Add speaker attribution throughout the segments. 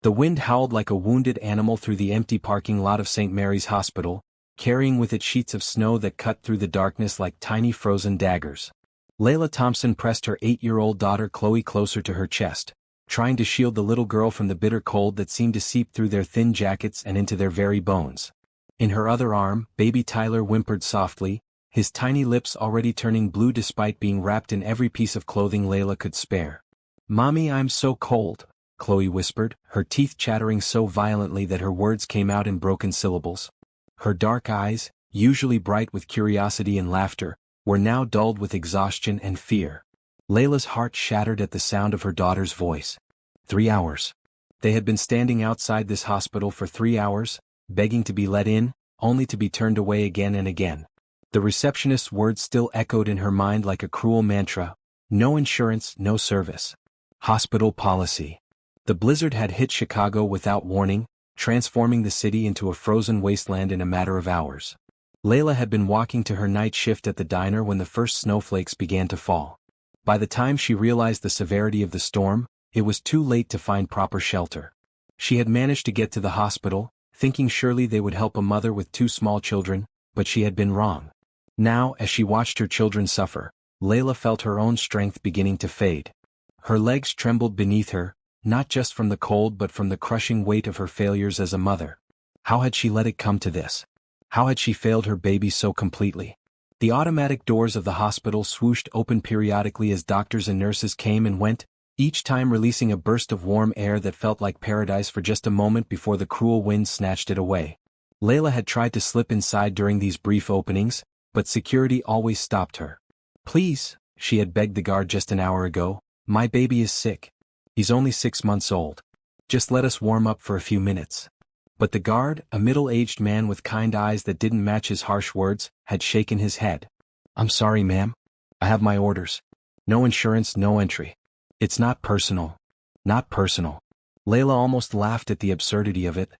Speaker 1: The wind howled like a wounded animal through the empty parking lot of St. Mary's Hospital, carrying with it sheets of snow that cut through the darkness like tiny frozen daggers. Layla Thompson pressed her 8-year-old daughter Chloe closer to her chest, trying to shield the little girl from the bitter cold that seemed to seep through their thin jackets and into their very bones. In her other arm, baby Tyler whimpered softly, his tiny lips already turning blue despite being wrapped in every piece of clothing Layla could spare. "Mommy, I'm so cold," Chloe whispered, her teeth chattering so violently that her words came out in broken syllables. Her dark eyes, usually bright with curiosity and laughter, were now dulled with exhaustion and fear. Layla's heart shattered at the sound of her daughter's voice. 3 hours. They had been standing outside this hospital for 3 hours, begging to be let in, only to be turned away again and again. The receptionist's words still echoed in her mind like a cruel mantra: no insurance, no service. Hospital policy. The blizzard had hit Chicago without warning, transforming the city into a frozen wasteland in a matter of hours. Layla had been walking to her night shift at the diner when the first snowflakes began to fall. By the time she realized the severity of the storm, it was too late to find proper shelter. She had managed to get to the hospital, thinking surely they would help a mother with 2 small children, but she had been wrong. Now, as she watched her children suffer, Layla felt her own strength beginning to fade. Her legs trembled beneath her, not just from the cold but from the crushing weight of her failures as a mother. How had she let it come to this? How had she failed her baby so completely? The automatic doors of the hospital swooshed open periodically as doctors and nurses came and went, each time releasing a burst of warm air that felt like paradise for just a moment before the cruel wind snatched it away. Layla had tried to slip inside during these brief openings, but security always stopped her. "Please," she had begged the guard just an hour ago, "my baby is sick. He's only 6 months old. Just let us warm up for a few minutes." But the guard, a middle-aged man with kind eyes that didn't match his harsh words, had shaken his head. "I'm sorry, ma'am. I have my orders. No insurance, no entry. It's not personal. Not personal." Layla almost laughed at the absurdity of it.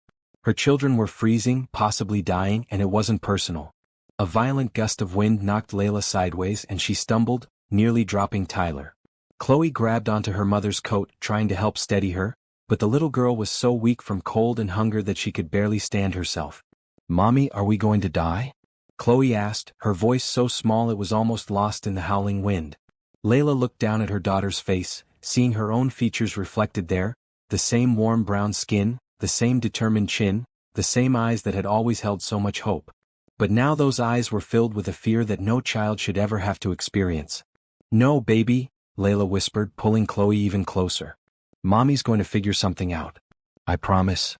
Speaker 1: Her children were freezing, possibly dying, and it wasn't personal. A violent gust of wind knocked Layla sideways and she stumbled, nearly dropping Tyler. Chloe grabbed onto her mother's coat, trying to help steady her, but the little girl was so weak from cold and hunger that she could barely stand herself. "Mommy, are we going to die?" Chloe asked, her voice so small it was almost lost in the howling wind. Layla looked down at her daughter's face, seeing her own features reflected there, the same warm brown skin, the same determined chin, the same eyes that had always held so much hope. But now those eyes were filled with a fear that no child should ever have to experience. "No, baby," Layla whispered, pulling Chloe even closer. "Mommy's going to figure something out. I promise."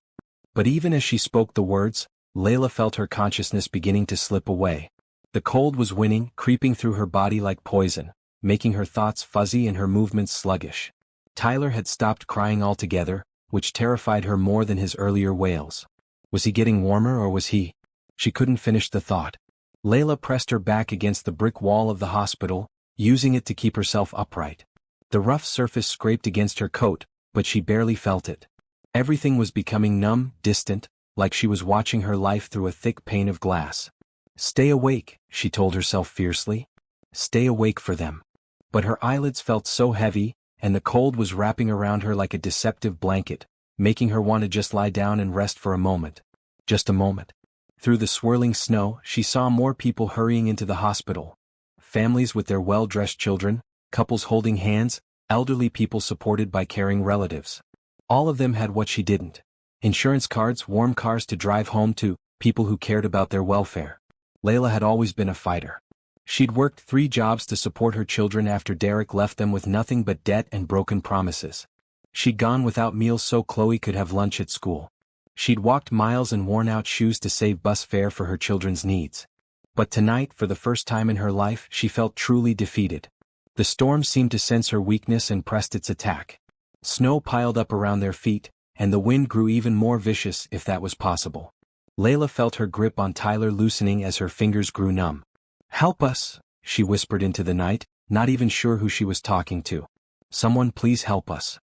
Speaker 1: But even as she spoke the words, Layla felt her consciousness beginning to slip away. The cold was winning, creeping through her body like poison, making her thoughts fuzzy and her movements sluggish. Tyler had stopped crying altogether, which terrified her more than his earlier wails. Was he getting warmer or was he? She couldn't finish the thought. Layla pressed her back against the brick wall of the hospital, using it to keep herself upright. The rough surface scraped against her coat, but she barely felt it. Everything was becoming numb, distant, like she was watching her life through a thick pane of glass. "Stay awake," she told herself fiercely. "Stay awake for them." But her eyelids felt so heavy, and the cold was wrapping around her like a deceptive blanket, making her want to just lie down and rest for a moment. Just a moment. Through the swirling snow, she saw more people hurrying into the hospital. Families with their well-dressed children, couples holding hands, elderly people supported by caring relatives. All of them had what she didn't. Insurance cards, warm cars to drive home to, people who cared about their welfare. Layla had always been a fighter. She'd worked 3 jobs to support her children after Derek left them with nothing but debt and broken promises. She'd gone without meals so Chloe could have lunch at school. She'd walked miles in worn-out shoes to save bus fare for her children's needs. But tonight, for the first time in her life, she felt truly defeated. The storm seemed to sense her weakness and pressed its attack. Snow piled up around their feet, and the wind grew even more vicious if that was possible. Layla felt her grip on Tyler loosening as her fingers grew numb. "Help us," she whispered into the night, not even sure who she was talking to. "Someone please help us."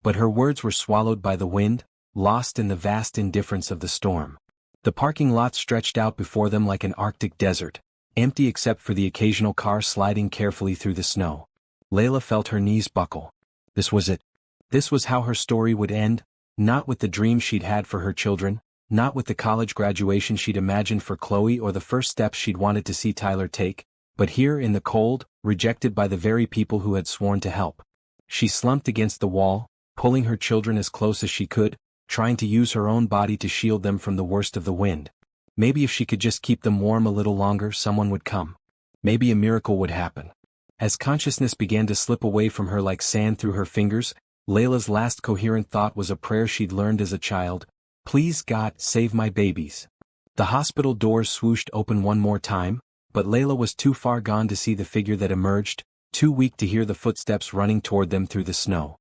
Speaker 1: But her words were swallowed by the wind, lost in the vast indifference of the storm. The parking lot stretched out before them like an Arctic desert, empty except for the occasional car sliding carefully through the snow. Layla felt her knees buckle. This was it. This was how her story would end, Not with the dreams she'd had for her children, not with the college graduation she'd imagined for Chloe or the first steps she'd wanted to see Tyler take, but here in the cold, rejected by the very people who had sworn to help. She slumped against the wall, pulling her children as close as she could, trying to use her own body to shield them from the worst of the wind. Maybe if she could just keep them warm a little longer, someone would come. Maybe a miracle would happen. As consciousness began to slip away from her like sand through her fingers, Layla's last coherent thought was a prayer she'd learned as a child. Please God, save my babies. The hospital doors swooshed open one more time, but Layla was too far gone to see the figure that emerged, too weak to hear the footsteps running toward them through the snow.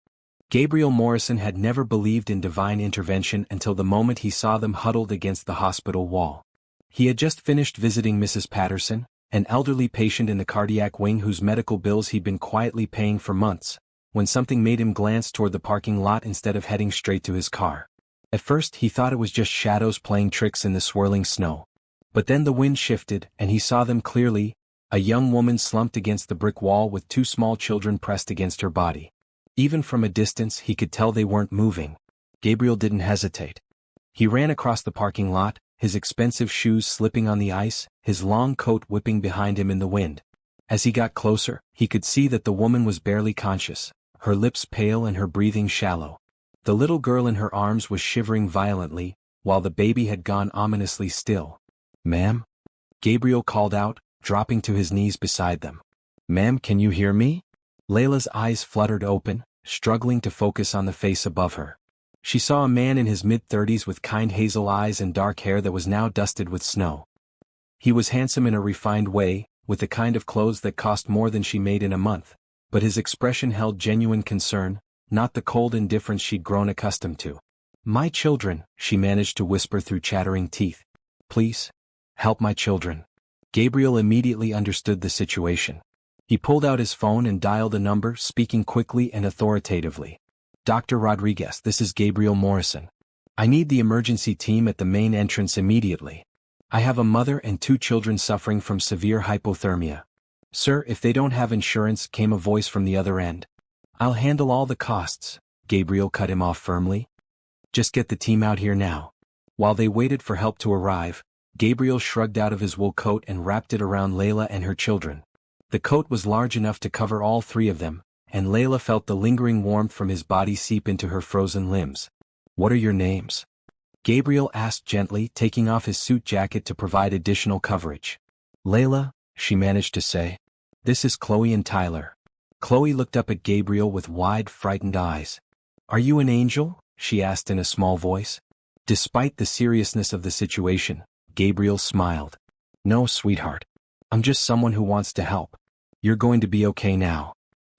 Speaker 1: Gabriel Morrison had never believed in divine intervention until the moment he saw them huddled against the hospital wall. He had just finished visiting Mrs. Patterson, an elderly patient in the cardiac wing whose medical bills he'd been quietly paying for months, when something made him glance toward the parking lot instead of heading straight to his car. At first he thought it was just shadows playing tricks in the swirling snow. But then the wind shifted and he saw them clearly, a young woman slumped against the brick wall with two small children pressed against her body. Even from a distance he could tell they weren't moving. Gabriel didn't hesitate. He ran across the parking lot, his expensive shoes slipping on the ice, his long coat whipping behind him in the wind. As he got closer, he could see that the woman was barely conscious, her lips pale and her breathing shallow. The little girl in her arms was shivering violently, while the baby had gone ominously still. "Ma'am?" Gabriel called out, dropping to his knees beside them. "Ma'am, can you hear me?" Layla's eyes fluttered open, struggling to focus on the face above her. She saw a man in his mid-30s with kind hazel eyes and dark hair that was now dusted with snow. He was handsome in a refined way, with the kind of clothes that cost more than she made in a month, but his expression held genuine concern, not the cold indifference she'd grown accustomed to. "My children," she managed to whisper through chattering teeth. "Please, help my children." Gabriel immediately understood the situation. He pulled out his phone and dialed a number, speaking quickly and authoritatively. "Dr. Rodriguez, this is Gabriel Morrison. I need the emergency team at the main entrance immediately. I have a mother and two children suffering from severe hypothermia." "Sir, if they don't have insurance," came a voice from the other end. "I'll handle all the costs," Gabriel cut him off firmly. "Just get the team out here now." While they waited for help to arrive, Gabriel shrugged out of his wool coat and wrapped it around Layla and her children. The coat was large enough to cover all three of them, and Layla felt the lingering warmth from his body seep into her frozen limbs. "What are your names?" Gabriel asked gently, taking off his suit jacket to provide additional coverage. "Layla," she managed to say. "This is Chloe and Tyler." Chloe looked up at Gabriel with wide, frightened eyes. "Are you an angel?" she asked in a small voice. Despite the seriousness of the situation, Gabriel smiled. "No, sweetheart. I'm just someone who wants to help. You're going to be okay now."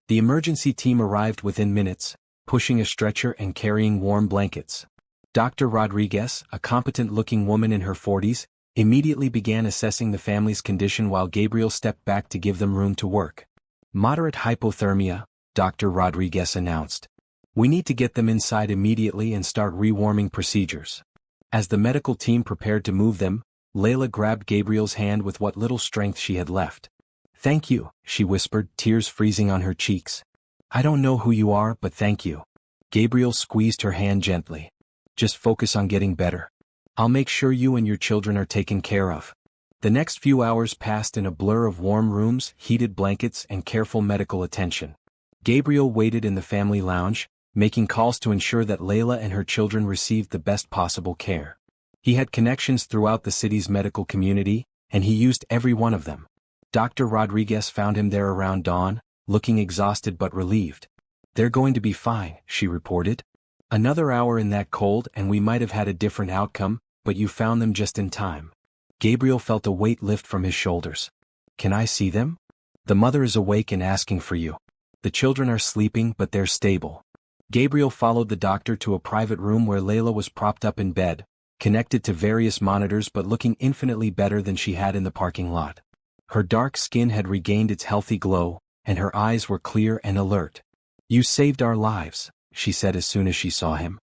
Speaker 1: The emergency team arrived within minutes, pushing a stretcher and carrying warm blankets. Dr. Rodriguez, a competent-looking woman in her 40s, immediately began assessing the family's condition while Gabriel stepped back to give them room to work. "Moderate hypothermia," Dr. Rodriguez announced. "We need to get them inside immediately and start rewarming procedures." As the medical team prepared to move them, Layla grabbed Gabriel's hand with what little strength she had left. "Thank you," she whispered, tears freezing on her cheeks. "I don't know who you are, but thank you." Gabriel squeezed her hand gently. "Just focus on getting better. I'll make sure you and your children are taken care of." The next few hours passed in a blur of warm rooms, heated blankets, and careful medical attention. Gabriel waited in the family lounge, making calls to ensure that Layla and her children received the best possible care. He had connections throughout the city's medical community, and he used every one of them. Dr. Rodriguez found him there around dawn, looking exhausted but relieved. "They're going to be fine," she reported. "Another hour in that cold and we might have had a different outcome, but you found them just in time." Gabriel felt a weight lift from his shoulders. "Can I see them?" "The mother is awake and asking for you. The children are sleeping but they're stable." Gabriel followed the doctor to a private room where Layla was propped up in bed, connected to various monitors but looking infinitely better than she had in the parking lot. Her dark skin had regained its healthy glow, and her eyes were clear and alert. "You saved our lives," she said as soon as she saw him.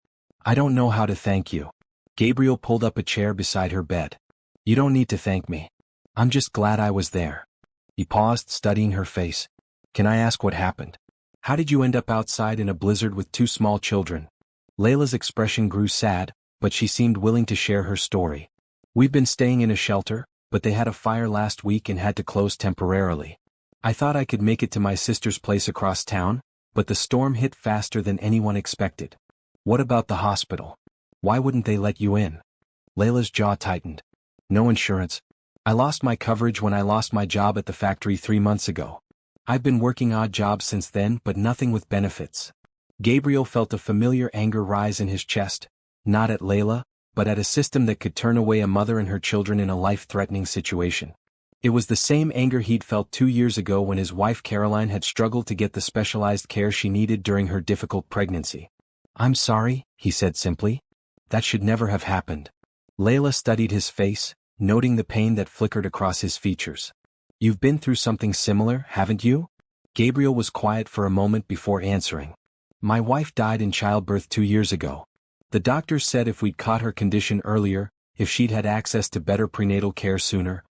Speaker 1: "I don't know how to thank you." Gabriel pulled up a chair beside her bed. "You don't need to thank me. I'm just glad I was there." He paused, studying her face. "Can I ask what happened? How did you end up outside in a blizzard with two small children?" Layla's expression grew sad, but she seemed willing to share her story. We've been staying in a shelter, but they had a fire last week and had to close temporarily. I thought I could make it to my sister's place across town, but the storm hit faster than anyone expected. What about the hospital? Why wouldn't they let you in? Layla's jaw tightened. No insurance. I lost my coverage when I lost my job at the factory 3 months ago. I've been working odd jobs since then, but nothing with benefits. Gabriel felt a familiar anger rise in his chest, not at Layla, but at a system that could turn away a mother and her children in a life-threatening situation. It was the same anger he'd felt 2 years ago when his wife Caroline had struggled to get the specialized care she needed during her difficult pregnancy. "I'm sorry," he said simply. "That should never have happened." Layla studied his face, noting the pain that flickered across his features. "You've been through something similar, haven't you?" Gabriel was quiet for a moment before answering. "My wife died in childbirth 2 years ago. The doctors said if we'd caught her condition earlier, if she'd had access to better prenatal care sooner."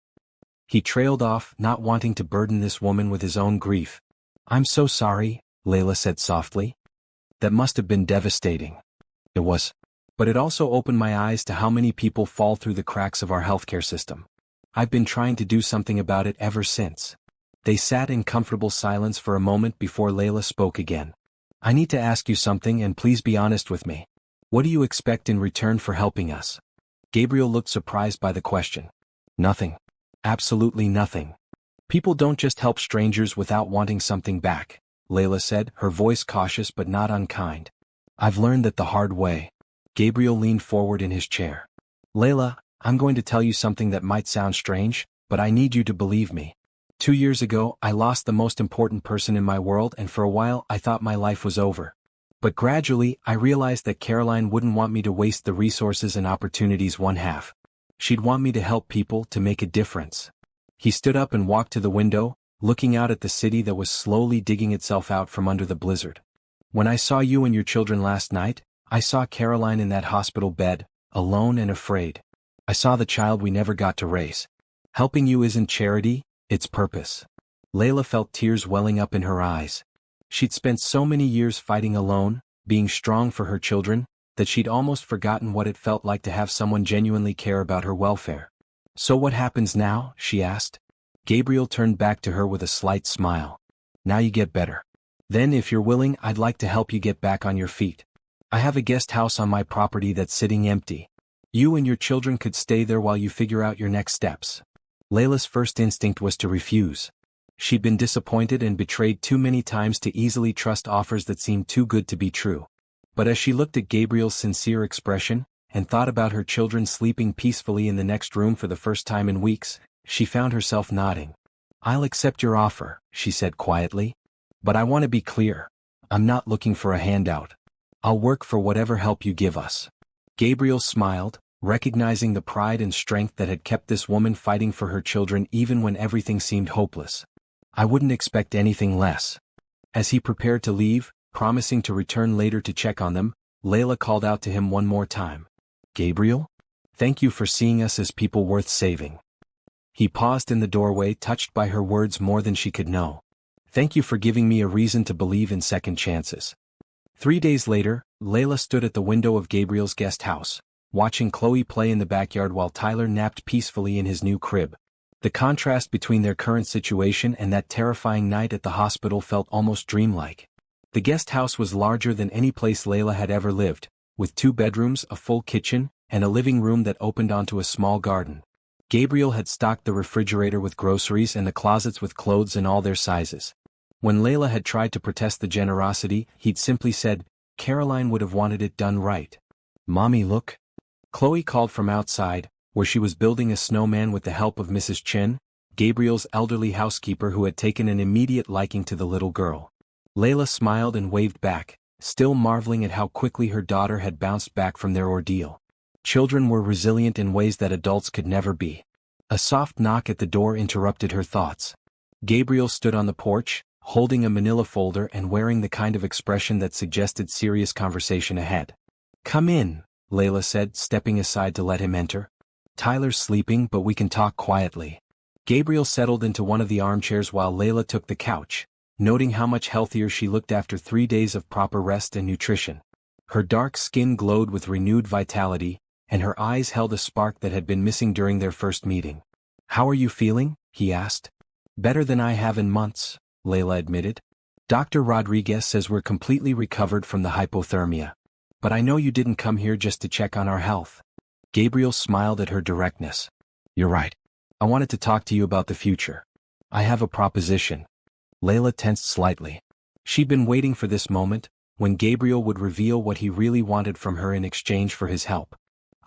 Speaker 1: He trailed off, not wanting to burden this woman with his own grief. "I'm so sorry," Layla said softly. "That must have been devastating." "It was. But it also opened my eyes to how many people fall through the cracks of our healthcare system. I've been trying to do something about it ever since." They sat in comfortable silence for a moment before Layla spoke again. "I need to ask you something, and please be honest with me. What do you expect in return for helping us?" Gabriel looked surprised by the question. "Nothing. Absolutely nothing. People don't just help strangers without wanting something back," Layla said, her voice cautious but not unkind. "I've learned that the hard way." Gabriel leaned forward in his chair. "Layla, I'm going to tell you something that might sound strange, but I need you to believe me. 2 years ago, I lost the most important person in my world, and for a while I thought my life was over. But gradually, I realized that Caroline wouldn't want me to waste the resources and opportunities one have. She'd want me to help people, to make a difference." He stood up and walked to the window, looking out at the city that was slowly digging itself out from under the blizzard. "When I saw you and your children last night, I saw Caroline in that hospital bed, alone and afraid. I saw the child we never got to raise. Helping you isn't charity, it's purpose." Layla felt tears welling up in her eyes. She'd spent so many years fighting alone, being strong for her children, that she'd almost forgotten what it felt like to have someone genuinely care about her welfare. "So what happens now?" she asked. Gabriel turned back to her with a slight smile. "Now you get better. Then if you're willing, I'd like to help you get back on your feet. I have a guest house on my property that's sitting empty. You and your children could stay there while you figure out your next steps." Layla's first instinct was to refuse. She'd been disappointed and betrayed too many times to easily trust offers that seemed too good to be true. But as she looked at Gabriel's sincere expression, and thought about her children sleeping peacefully in the next room for the first time in weeks, she found herself nodding. "I'll accept your offer," she said quietly. "But I want to be clear. I'm not looking for a handout. I'll work for whatever help you give us." Gabriel smiled, recognizing the pride and strength that had kept this woman fighting for her children even when everything seemed hopeless. "I wouldn't expect anything less." As he prepared to leave, promising to return later to check on them, Layla called out to him one more time. "Gabriel? Thank you for seeing us as people worth saving." He paused in the doorway, touched by her words more than she could know. "Thank you for giving me a reason to believe in second chances." 3 days later, Layla stood at the window of Gabriel's guest house, watching Chloe play in the backyard while Tyler napped peacefully in his new crib. The contrast between their current situation and that terrifying night at the hospital felt almost dreamlike. The guest house was larger than any place Layla had ever lived, with 2 bedrooms, a full kitchen, and a living room that opened onto a small garden. Gabriel had stocked the refrigerator with groceries and the closets with clothes in all their sizes. When Layla had tried to protest the generosity, he'd simply said, "Caroline would have wanted it done right." "Mommy, look." Chloe called from outside, where she was building a snowman with the help of Mrs. Chin, Gabriel's elderly housekeeper who had taken an immediate liking to the little girl. Layla smiled and waved back, still marveling at how quickly her daughter had bounced back from their ordeal. Children were resilient in ways that adults could never be. A soft knock at the door interrupted her thoughts. Gabriel stood on the porch, holding a manila folder and wearing the kind of expression that suggested serious conversation ahead. "Come in," Layla said, stepping aside to let him enter. "Tyler's sleeping, but we can talk quietly." Gabriel settled into one of the armchairs while Layla took the couch, noting how much healthier she looked after 3 days of proper rest and nutrition. Her dark skin glowed with renewed vitality, and her eyes held a spark that had been missing during their first meeting. "How are you feeling?" he asked. "Better than I have in months," Layla admitted. "Dr. Rodriguez says we're completely recovered from the hypothermia. But I know you didn't come here just to check on our health." Gabriel smiled at her directness. "You're right. I wanted to talk to you about the future. I have a proposition." Layla tensed slightly. She'd been waiting for this moment, when Gabriel would reveal what he really wanted from her in exchange for his help.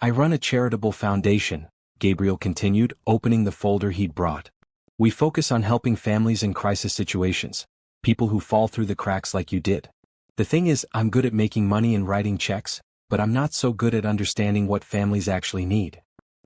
Speaker 1: "I run a charitable foundation," Gabriel continued, opening the folder he'd brought. "We focus on helping families in crisis situations, people who fall through the cracks like you did. The thing is, I'm good at making money and writing checks, but I'm not so good at understanding what families actually need."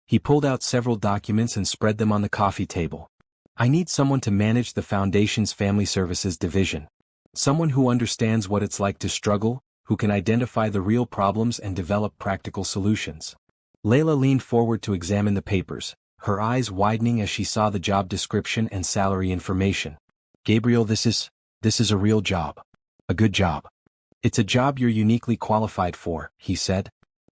Speaker 1: He pulled out several documents and spread them on the coffee table. "I need someone to manage the foundation's family services division. Someone who understands what it's like to struggle, who can identify the real problems and develop practical solutions." Layla leaned forward to examine the papers, her eyes widening as she saw the job description and salary information. "Gabriel, this is a real job. A good job. It's a job you're uniquely qualified for," he said.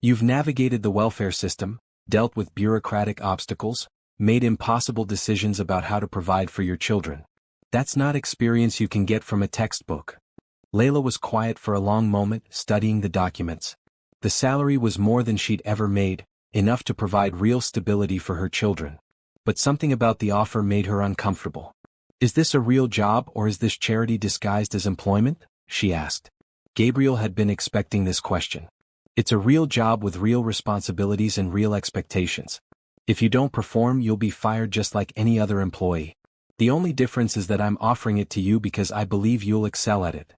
Speaker 1: "You've navigated the welfare system, dealt with bureaucratic obstacles, made impossible decisions about how to provide for your children. That's not experience you can get from a textbook." Layla was quiet for a long moment, studying the documents. The salary was more than she'd ever made, enough to provide real stability for her children. But something about the offer made her uncomfortable. "Is this a real job or is this charity disguised as employment?" she asked. Gabriel had been expecting this question. "It's a real job with real responsibilities and real expectations. If you don't perform, you'll be fired just like any other employee. The only difference is that I'm offering it to you because I believe you'll excel at it.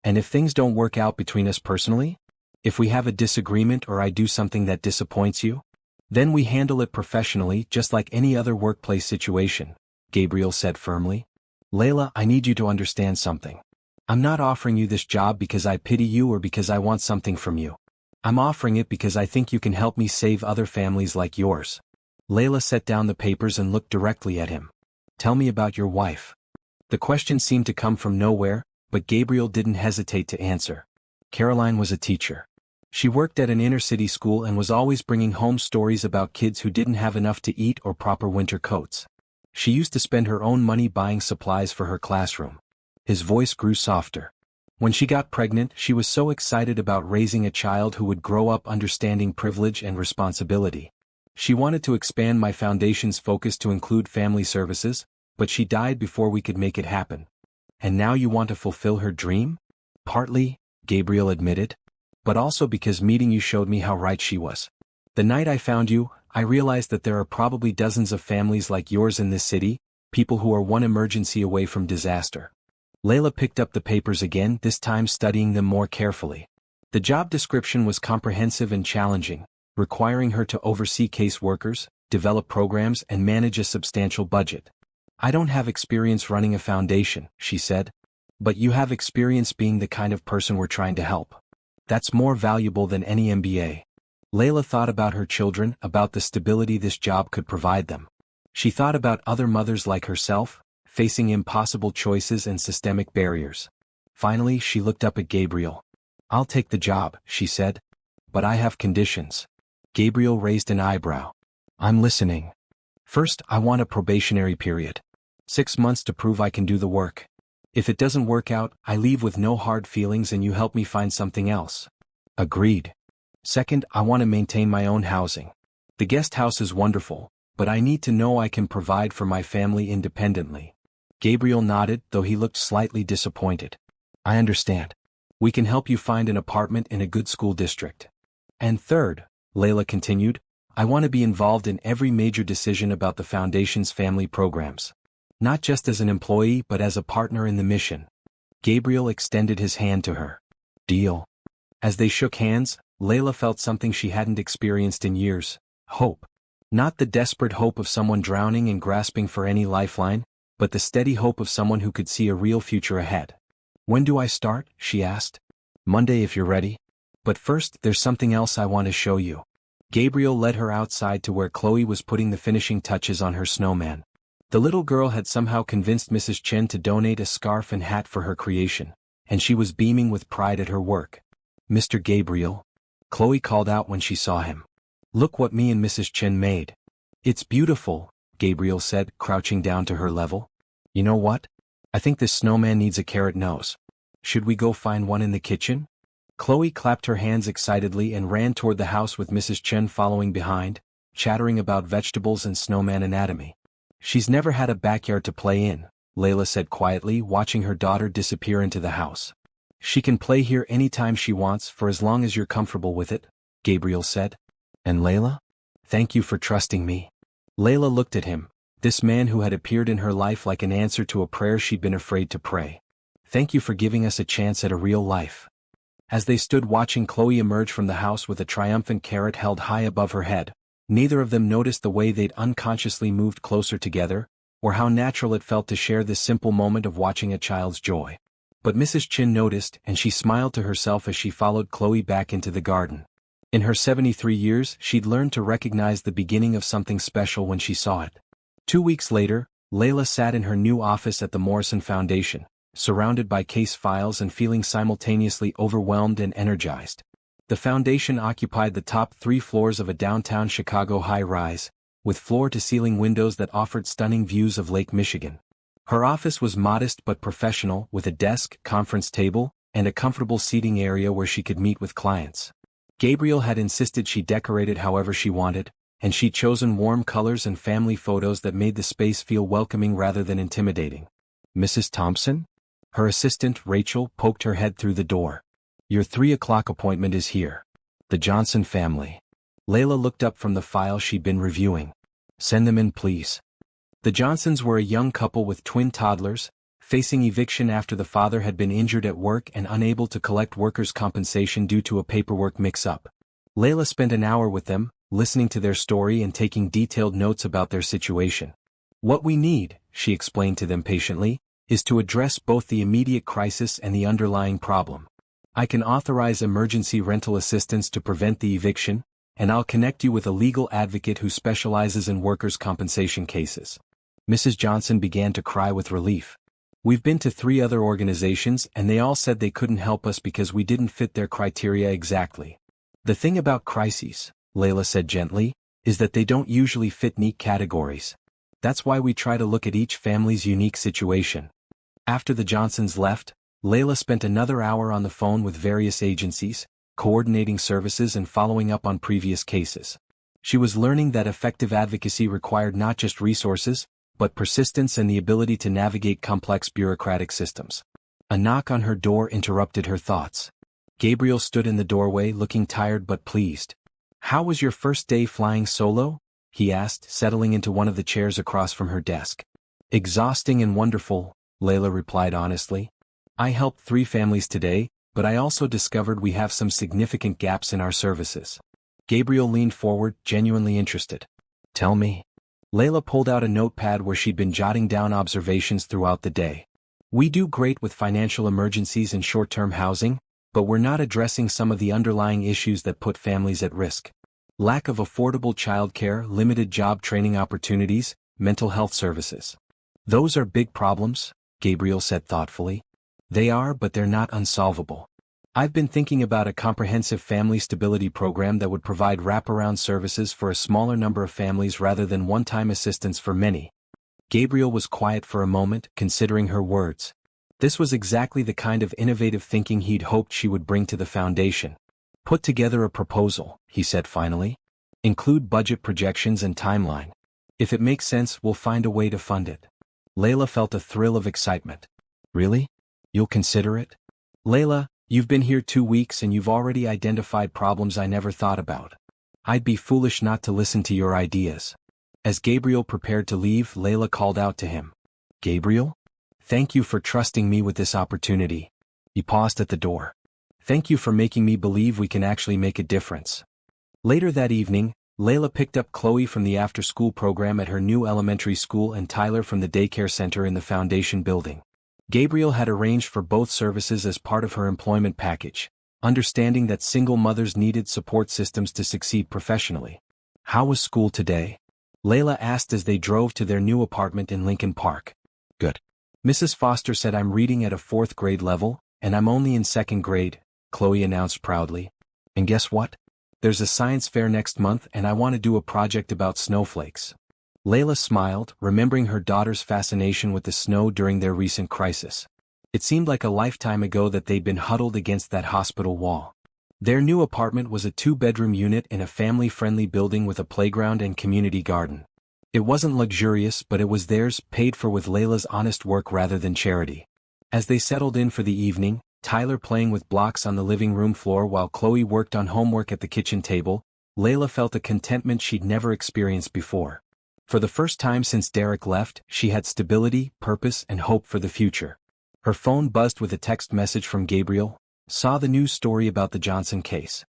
Speaker 1: And if things don't work out between us personally, if we have a disagreement or I do something that disappoints you, then we handle it professionally just like any other workplace situation," Gabriel said firmly. "Layla, I need you to understand something. I'm not offering you this job because I pity you or because I want something from you. I'm offering it because I think you can help me save other families like yours." Layla set down the papers and looked directly at him. "Tell me about your wife." The question seemed to come from nowhere, but Gabriel didn't hesitate to answer. Caroline was a teacher. She worked at an inner-city school and was always bringing home stories about kids who didn't have enough to eat or proper winter coats. She used to spend her own money buying supplies for her classroom. His voice grew softer. "When she got pregnant, she was so excited about raising a child who would grow up understanding privilege and responsibility. She wanted to expand my foundation's focus to include family services, but she died before we could make it happen." "And now you want to fulfill her dream?" "Partly," Gabriel admitted. "But also because meeting you showed me how right she was. The night I found you, I realized that there are probably dozens of families like yours in this city, people who are one emergency away from disaster." Layla picked up the papers again, this time studying them more carefully. The job description was comprehensive and challenging, requiring her to oversee case workers, develop programs and manage a substantial budget. "I don't have experience running a foundation," she said. "But you have experience being the kind of person we're trying to help. That's more valuable than any MBA." Layla thought about her children, about the stability this job could provide them. She thought about other mothers like herself, facing impossible choices and systemic barriers. Finally, she looked up at Gabriel. "I'll take the job," she said. "But I have conditions." Gabriel raised an eyebrow. "I'm listening." "First, I want a probationary period. 6 months to prove I can do the work. If it doesn't work out, I leave with no hard feelings and you help me find something else." "Agreed." "Second, I want to maintain my own housing. The guest house is wonderful, but I need to know I can provide for my family independently." Gabriel nodded, though he looked slightly disappointed. "I understand. We can help you find an apartment in a good school district." "And third," Layla continued, "I want to be involved in every major decision about the Foundation's family programs. Not just as an employee but as a partner in the mission." Gabriel extended his hand to her. "Deal." As they shook hands, Layla felt something she hadn't experienced in years: hope. Not the desperate hope of someone drowning and grasping for any lifeline, but the steady hope of someone who could see a real future ahead. "When do I start?" she asked. "Monday if you're ready. But first, there's something else I want to show you." Gabriel led her outside to where Chloe was putting the finishing touches on her snowman. The little girl had somehow convinced Mrs. Chen to donate a scarf and hat for her creation, and she was beaming with pride at her work. Mr. Gabriel, Chloe called out when she saw him. Look what me and Mrs. Chen made. It's beautiful, Gabriel said, crouching down to her level. You know what? I think this snowman needs a carrot nose. Should we go find one in the kitchen? Chloe clapped her hands excitedly and ran toward the house with Mrs. Chen following behind, chattering about vegetables and snowman anatomy. She's never had a backyard to play in, Layla said quietly, watching her daughter disappear into the house. She can play here anytime she wants for as long as you're comfortable with it, Gabriel said. And Layla? Thank you for trusting me. Layla looked at him, this man who had appeared in her life like an answer to a prayer she'd been afraid to pray. Thank you for giving us a chance at a real life. As they stood watching Chloe emerge from the house with a triumphant carrot held high above her head, neither of them noticed the way they'd unconsciously moved closer together, or how natural it felt to share this simple moment of watching a child's joy. But Mrs. Chen noticed, and she smiled to herself as she followed Chloe back into the garden. In her 73 years, she'd learned to recognize the beginning of something special when she saw it. 2 weeks later, Layla sat in her new office at the Morrison Foundation, surrounded by case files and feeling simultaneously overwhelmed and energized. The foundation occupied the top 3 floors of a downtown Chicago high-rise, with floor-to-ceiling windows that offered stunning views of Lake Michigan. Her office was modest but professional, with a desk, conference table, and a comfortable seating area where she could meet with clients. Gabriel had insisted she decorate it however she wanted, and she'd chosen warm colors and family photos that made the space feel welcoming rather than intimidating. Mrs. Thompson? Her assistant, Rachel, poked her head through the door. Your 3 o'clock appointment is here. The Johnson family. Layla looked up from the file she'd been reviewing. Send them in, please. The Johnsons were a young couple with twin toddlers, facing eviction after the father had been injured at work and unable to collect workers' compensation due to a paperwork mix-up. Layla spent an hour with them, listening to their story and taking detailed notes about their situation. What we need, she explained to them patiently, is to address both the immediate crisis and the underlying problem. I can authorize emergency rental assistance to prevent the eviction, and I'll connect you with a legal advocate who specializes in workers' compensation cases. Mrs. Johnson began to cry with relief. We've been to 3 other organizations and they all said they couldn't help us because we didn't fit their criteria exactly. The thing about crises, Layla said gently, is that they don't usually fit neat categories. That's why we try to look at each family's unique situation. After the Johnsons left, Layla spent another hour on the phone with various agencies, coordinating services and following up on previous cases. She was learning that effective advocacy required not just resources, but persistence and the ability to navigate complex bureaucratic systems. A knock on her door interrupted her thoughts. Gabriel stood in the doorway looking tired but pleased. How was your first day flying solo? He asked, settling into one of the chairs across from her desk. Exhausting and wonderful, Layla replied honestly. I helped 3 families today, but I also discovered we have some significant gaps in our services. Gabriel leaned forward, genuinely interested. Tell me. Layla pulled out a notepad where she'd been jotting down observations throughout the day. We do great with financial emergencies and short-term housing, but we're not addressing some of the underlying issues that put families at risk. Lack of affordable childcare, limited job training opportunities, mental health services. Those are big problems, Gabriel said thoughtfully. They are, but they're not unsolvable. I've been thinking about a comprehensive family stability program that would provide wraparound services for a smaller number of families rather than one-time assistance for many. Gabriel was quiet for a moment, considering her words. This was exactly the kind of innovative thinking he'd hoped she would bring to the foundation. Put together a proposal, he said finally. Include budget projections and timeline. If it makes sense, we'll find a way to fund it. Layla felt a thrill of excitement. Really? You'll consider it? Layla, you've been here 2 weeks and you've already identified problems I never thought about. I'd be foolish not to listen to your ideas. As Gabriel prepared to leave, Layla called out to him. Gabriel? Thank you for trusting me with this opportunity. He paused at the door. Thank you for making me believe we can actually make a difference. Later that evening, Layla picked up Chloe from the after-school program at her new elementary school and Tyler from the daycare center in the foundation building. Gabriel had arranged for both services as part of her employment package, understanding that single mothers needed support systems to succeed professionally. How was school today? Layla asked as they drove to their new apartment in Lincoln Park. Good. Mrs. Foster said I'm reading at a 4th grade level, and I'm only in 2nd grade, Chloe announced proudly. And guess what? There's a science fair next month and I want to do a project about snowflakes. Layla smiled, remembering her daughter's fascination with the snow during their recent crisis. It seemed like a lifetime ago that they'd been huddled against that hospital wall. Their new apartment was a 2-bedroom unit in a family-friendly building with a playground and community garden. It wasn't luxurious, but it was theirs, paid for with Layla's honest work rather than charity. As they settled in for the evening, Tyler playing with blocks on the living room floor while Chloe worked on homework at the kitchen table, Layla felt a contentment she'd never experienced before. For the first time since Derek left, she had stability, purpose, and hope for the future. Her phone buzzed with a text message from Gabriel. Saw the news story about the Johnson case.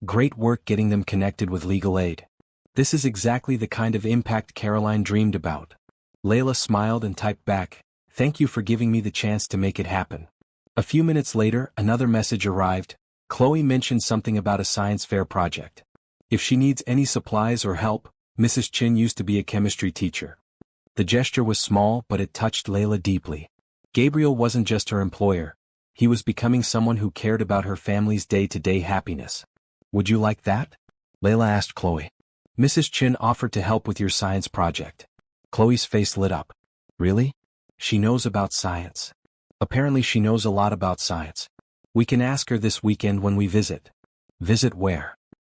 Speaker 1: Great work getting them connected with legal aid. This is exactly the kind of impact Caroline dreamed about. Layla smiled and typed back, "Thank you for giving me the chance to make it happen." A few minutes later, another message arrived. Chloe mentioned something about a science fair project. If she needs any supplies or help, Mrs. Chin used to be a chemistry teacher. The gesture was small, but it touched Layla deeply. Gabriel wasn't just her employer. He was becoming someone who cared about her family's day-to-day happiness. "Would you like that?" Layla asked Chloe. Mrs. Chin offered to help with your science project. Chloe's face lit up. Really? She knows about science. Apparently she knows a lot about science. We can ask her this weekend when we visit. Visit where?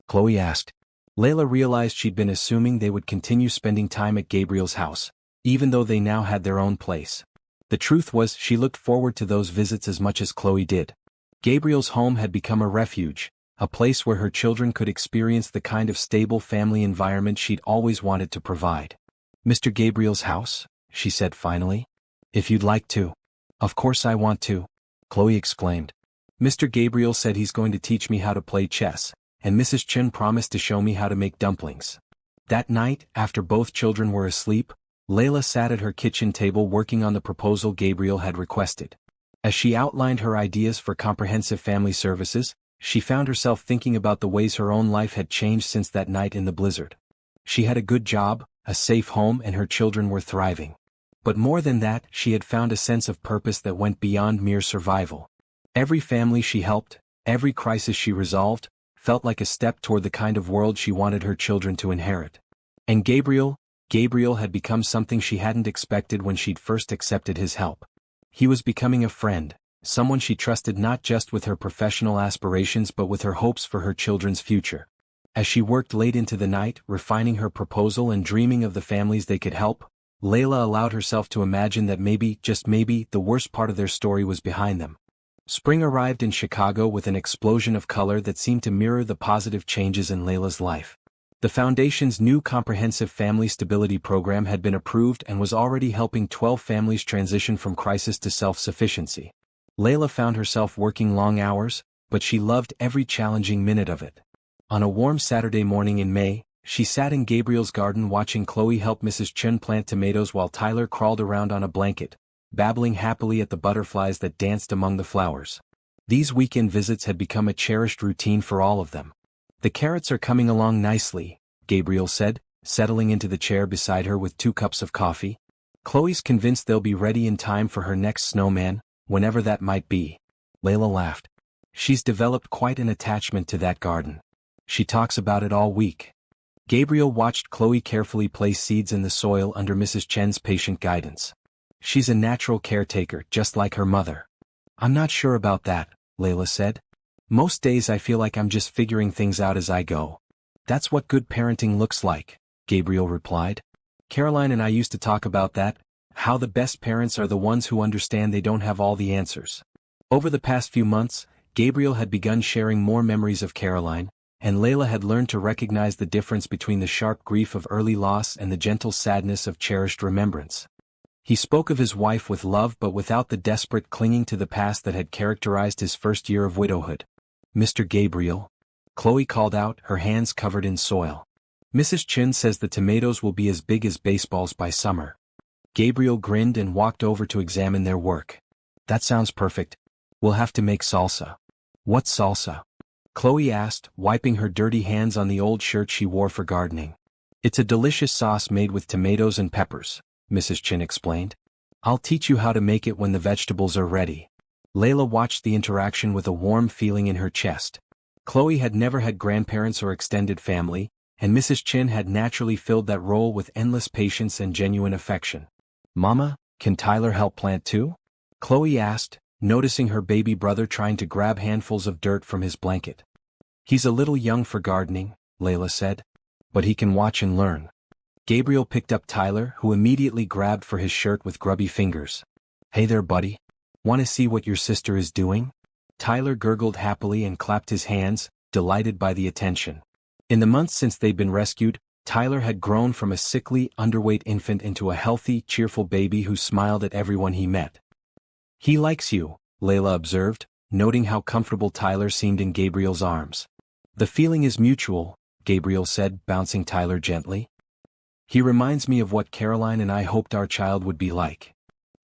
Speaker 1: Chloe asked. Layla realized she'd been assuming they would continue spending time at Gabriel's house, even though they now had their own place. The truth was she looked forward to those visits as much as Chloe did. Gabriel's home had become a refuge, a place where her children could experience the kind of stable family environment she'd always wanted to provide. "Mr. Gabriel's house?" she said finally. "If you'd like to." "Of course I want to," Chloe exclaimed. "Mr. Gabriel said he's going to teach me how to play chess, and Mrs. Chin promised to show me how to make dumplings." That night, after both children were asleep, Layla sat at her kitchen table working on the proposal Gabriel had requested. As she outlined her ideas for comprehensive family services, she found herself thinking about the ways her own life had changed since that night in the blizzard. She had a good job, a safe home, and her children were thriving. But more than that, she had found a sense of purpose that went beyond mere survival. Every family she helped, every crisis she resolved, felt like a step toward the kind of world she wanted her children to inherit. And Gabriel had become something she hadn't expected when she'd first accepted his help. He was becoming a friend, someone she trusted not just with her professional aspirations but with her hopes for her children's future. As she worked late into the night, refining her proposal and dreaming of the families they could help, Layla allowed herself to imagine that maybe, just maybe, the worst part of their story was behind them. Spring arrived in Chicago with an explosion of color that seemed to mirror the positive changes in Layla's life. The Foundation's new Comprehensive Family Stability Program had been approved and was already helping 12 families transition from crisis to self-sufficiency. Layla found herself working long hours, but she loved every challenging minute of it. On a warm Saturday morning in May, she sat in Gabriel's garden watching Chloe help Mrs. Chen plant tomatoes while Tyler crawled around on a blanket, babbling happily at the butterflies that danced among the flowers. These weekend visits had become a cherished routine for all of them. "The carrots are coming along nicely," Gabriel said, settling into the chair beside her with 2 cups of coffee. "Chloe's convinced they'll be ready in time for her next snowman, whenever that might be." Layla laughed. "She's developed quite an attachment to that garden. She talks about it all week." Gabriel watched Chloe carefully place seeds in the soil under Mrs. Chen's patient guidance. "She's a natural caretaker, just like her mother." "I'm not sure about that," Layla said. "Most days I feel like I'm just figuring things out as I go." "That's what good parenting looks like," Gabriel replied. "Caroline and I used to talk about that, how the best parents are the ones who understand they don't have all the answers." Over the past few months, Gabriel had begun sharing more memories of Caroline, and Layla had learned to recognize the difference between the sharp grief of early loss and the gentle sadness of cherished remembrance. He spoke of his wife with love but without the desperate clinging to the past that had characterized his first year of widowhood. "Mr. Gabriel," Chloe called out, her hands covered in soil. "Mrs. Chin says the tomatoes will be as big as baseballs by summer." Gabriel grinned and walked over to examine their work. "That sounds perfect. We'll have to make salsa." "What salsa?" Chloe asked, wiping her dirty hands on the old shirt she wore for gardening. "It's a delicious sauce made with tomatoes and peppers," Mrs. Chin explained. "I'll teach you how to make it when the vegetables are ready." Layla watched the interaction with a warm feeling in her chest. Chloe had never had grandparents or extended family, and Mrs. Chin had naturally filled that role with endless patience and genuine affection. "Mama, can Tyler help plant too?" Chloe asked, noticing her baby brother trying to grab handfuls of dirt from his blanket. "He's a little young for gardening," Layla said. "But he can watch and learn." Gabriel picked up Tyler, who immediately grabbed for his shirt with grubby fingers. "Hey there, buddy. Want to see what your sister is doing?" Tyler gurgled happily and clapped his hands, delighted by the attention. In the months since they'd been rescued, Tyler had grown from a sickly, underweight infant into a healthy, cheerful baby who smiled at everyone he met. "He likes you," Layla observed, noting how comfortable Tyler seemed in Gabriel's arms. "The feeling is mutual," Gabriel said, bouncing Tyler gently. "He reminds me of what Caroline and I hoped our child would be like."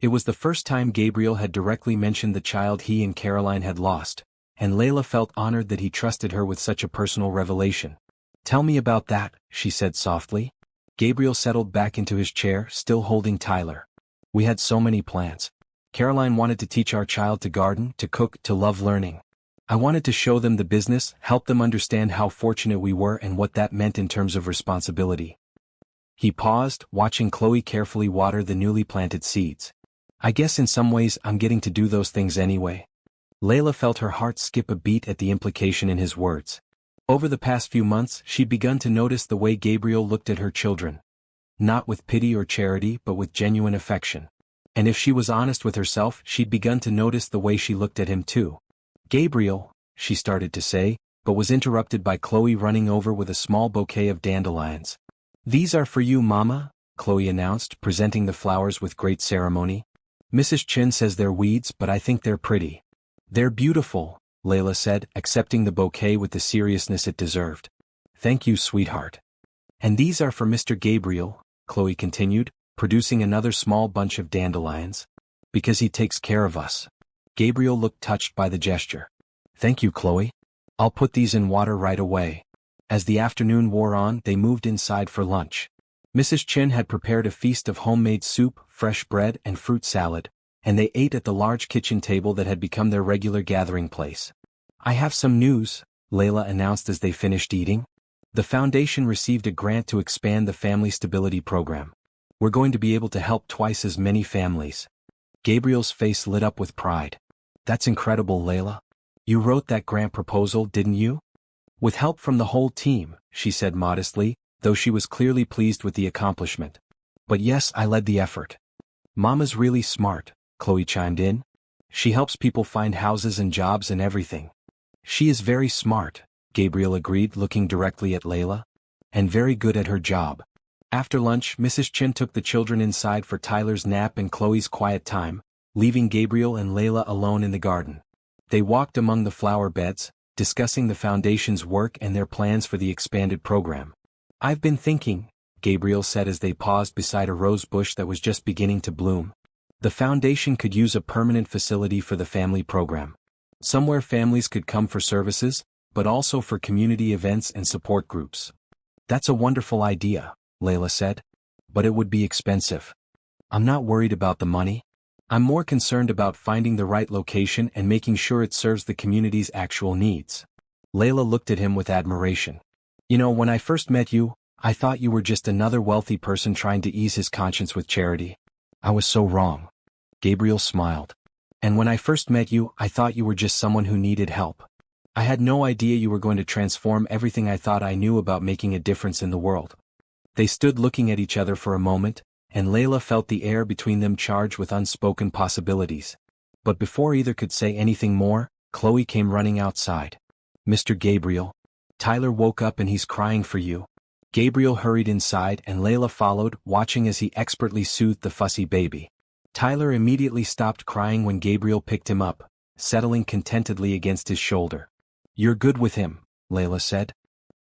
Speaker 1: It was the first time Gabriel had directly mentioned the child he and Caroline had lost, and Layla felt honored that he trusted her with such a personal revelation. "Tell me about that," she said softly. Gabriel settled back into his chair, still holding Tyler. "We had so many plans. Caroline wanted to teach our child to garden, to cook, to love learning. I wanted to show them the business, help them understand how fortunate we were and what that meant in terms of responsibility." He paused, watching Chloe carefully water the newly planted seeds. "I guess in some ways I'm getting to do those things anyway." Layla felt her heart skip a beat at the implication in his words. Over the past few months she'd begun to notice the way Gabriel looked at her children. Not with pity or charity but with genuine affection. And if she was honest with herself she'd begun to notice the way she looked at him too. "Gabriel," she started to say, but was interrupted by Chloe running over with a small bouquet of dandelions. "These are for you, Mama," Chloe announced, presenting the flowers with great ceremony. "Mrs. Chin says they're weeds but I think they're pretty." "They're beautiful," Layla said, accepting the bouquet with the seriousness it deserved. "Thank you, sweetheart." "And these are for Mr. Gabriel," Chloe continued, producing another small bunch of dandelions. "Because he takes care of us." Gabriel looked touched by the gesture. "Thank you, Chloe. I'll put these in water right away." As the afternoon wore on they moved inside for lunch. Mrs. Chin had prepared a feast of homemade soup, fresh bread and fruit salad, and they ate at the large kitchen table that had become their regular gathering place. "I have some news," Layla announced as they finished eating. "The foundation received a grant to expand the Family Stability Program. We're going to be able to help twice as many families." Gabriel's face lit up with pride. "That's incredible, Layla. You wrote that grant proposal, didn't you?" "With help from the whole team," she said modestly, though she was clearly pleased with the accomplishment. "But yes, I led the effort." "Mama's really smart," Chloe chimed in. "She helps people find houses and jobs and everything." "She is very smart," Gabriel agreed, looking directly at Layla. "And very good at her job." After lunch Mrs. Chin took the children inside for Tyler's nap and Chloe's quiet time, leaving Gabriel and Layla alone in the garden. They walked among the flower beds, discussing the foundation's work and their plans for the expanded program. "I've been thinking," Gabriel said as they paused beside a rose bush that was just beginning to bloom. "The foundation could use a permanent facility for the family program. Somewhere families could come for services, but also for community events and support groups." "That's a wonderful idea," Layla said. "But it would be expensive." "I'm not worried about the money. I'm more concerned about finding the right location and making sure it serves the community's actual needs." Layla looked at him with admiration. "You know, when I first met you, I thought you were just another wealthy person trying to ease his conscience with charity. I was so wrong." Gabriel smiled. "And when I first met you, I thought you were just someone who needed help. I had no idea you were going to transform everything I thought I knew about making a difference in the world." They stood looking at each other for a moment, and Layla felt the air between them charged with unspoken possibilities. But before either could say anything more, Chloe came running outside. "Mr. Gabriel, Tyler woke up and he's crying for you." Gabriel hurried inside and Layla followed, watching as he expertly soothed the fussy baby. Tyler immediately stopped crying when Gabriel picked him up, settling contentedly against his shoulder. "You're good with him," Layla said.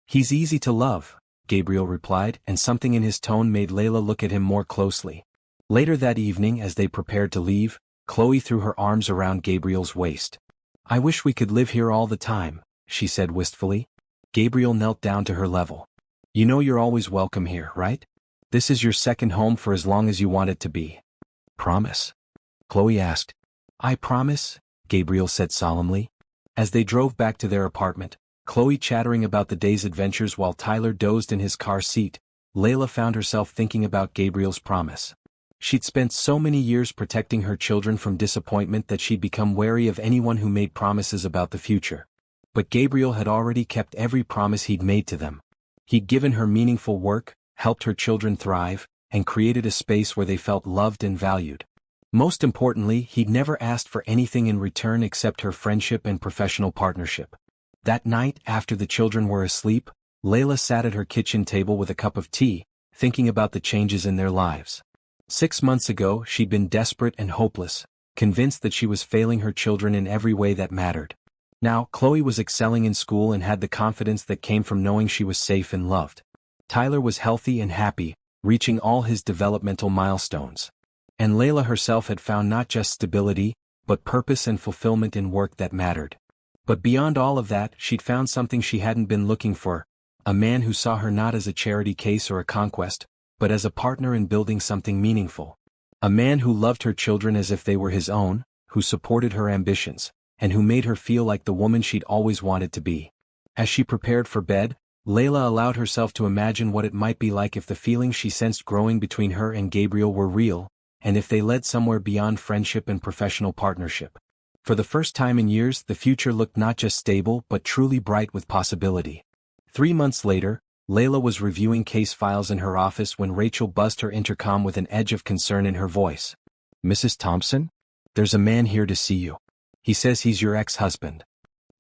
Speaker 1: "He's easy to love," Gabriel replied, and something in his tone made Layla look at him more closely. Later that evening, as they prepared to leave, Chloe threw her arms around Gabriel's waist. "I wish we could live here all the time," she said wistfully. Gabriel knelt down to her level. "You know you're always welcome here, right? This is your second home for as long as you want it to be." "Promise?" Chloe asked. "I promise," Gabriel said solemnly. As they drove back to their apartment, Chloe chattering about the day's adventures while Tyler dozed in his car seat, Layla found herself thinking about Gabriel's promise. She'd spent so many years protecting her children from disappointment that she'd become wary of anyone who made promises about the future. But Gabriel had already kept every promise he'd made to them. He'd given her meaningful work, helped her children thrive, and created a space where they felt loved and valued. Most importantly, he'd never asked for anything in return except her friendship and professional partnership. That night, after the children were asleep, Layla sat at her kitchen table with a cup of tea, thinking about the changes in their lives. 6 months ago, she'd been desperate and hopeless, convinced that she was failing her children in every way that mattered. Now, Chloe was excelling in school and had the confidence that came from knowing she was safe and loved. Tyler was healthy and happy, reaching all his developmental milestones. And Layla herself had found not just stability, but purpose and fulfillment in work that mattered. But beyond all of that, she'd found something she hadn't been looking for, a man who saw her not as a charity case or a conquest, but as a partner in building something meaningful. A man who loved her children as if they were his own, who supported her ambitions, and who made her feel like the woman she'd always wanted to be. As she prepared for bed, Layla allowed herself to imagine what it might be like if the feelings she sensed growing between her and Gabriel were real, and if they led somewhere beyond friendship and professional partnership. For the first time in years, the future looked not just stable but truly bright with possibility. 3 months later, Layla was reviewing case files in her office when Rachel buzzed her intercom with an edge of concern in her voice. "Mrs. Thompson? There's a man here to see you. He says he's your ex-husband."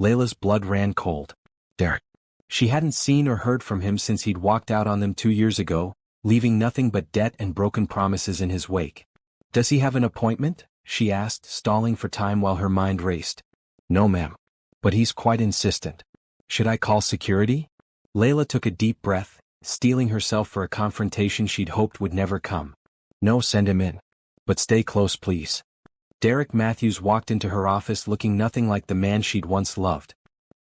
Speaker 1: Layla's blood ran cold. Derek. She hadn't seen or heard from him since he'd walked out on them 2 years ago, leaving nothing but debt and broken promises in his wake. "Does he have an appointment?" she asked, stalling for time while her mind raced. "No, ma'am. But he's quite insistent. Should I call security?" Layla took a deep breath, steeling herself for a confrontation she'd hoped would never come. "No, send him in. But stay close, please." Derek Matthews walked into her office looking nothing like the man she'd once loved.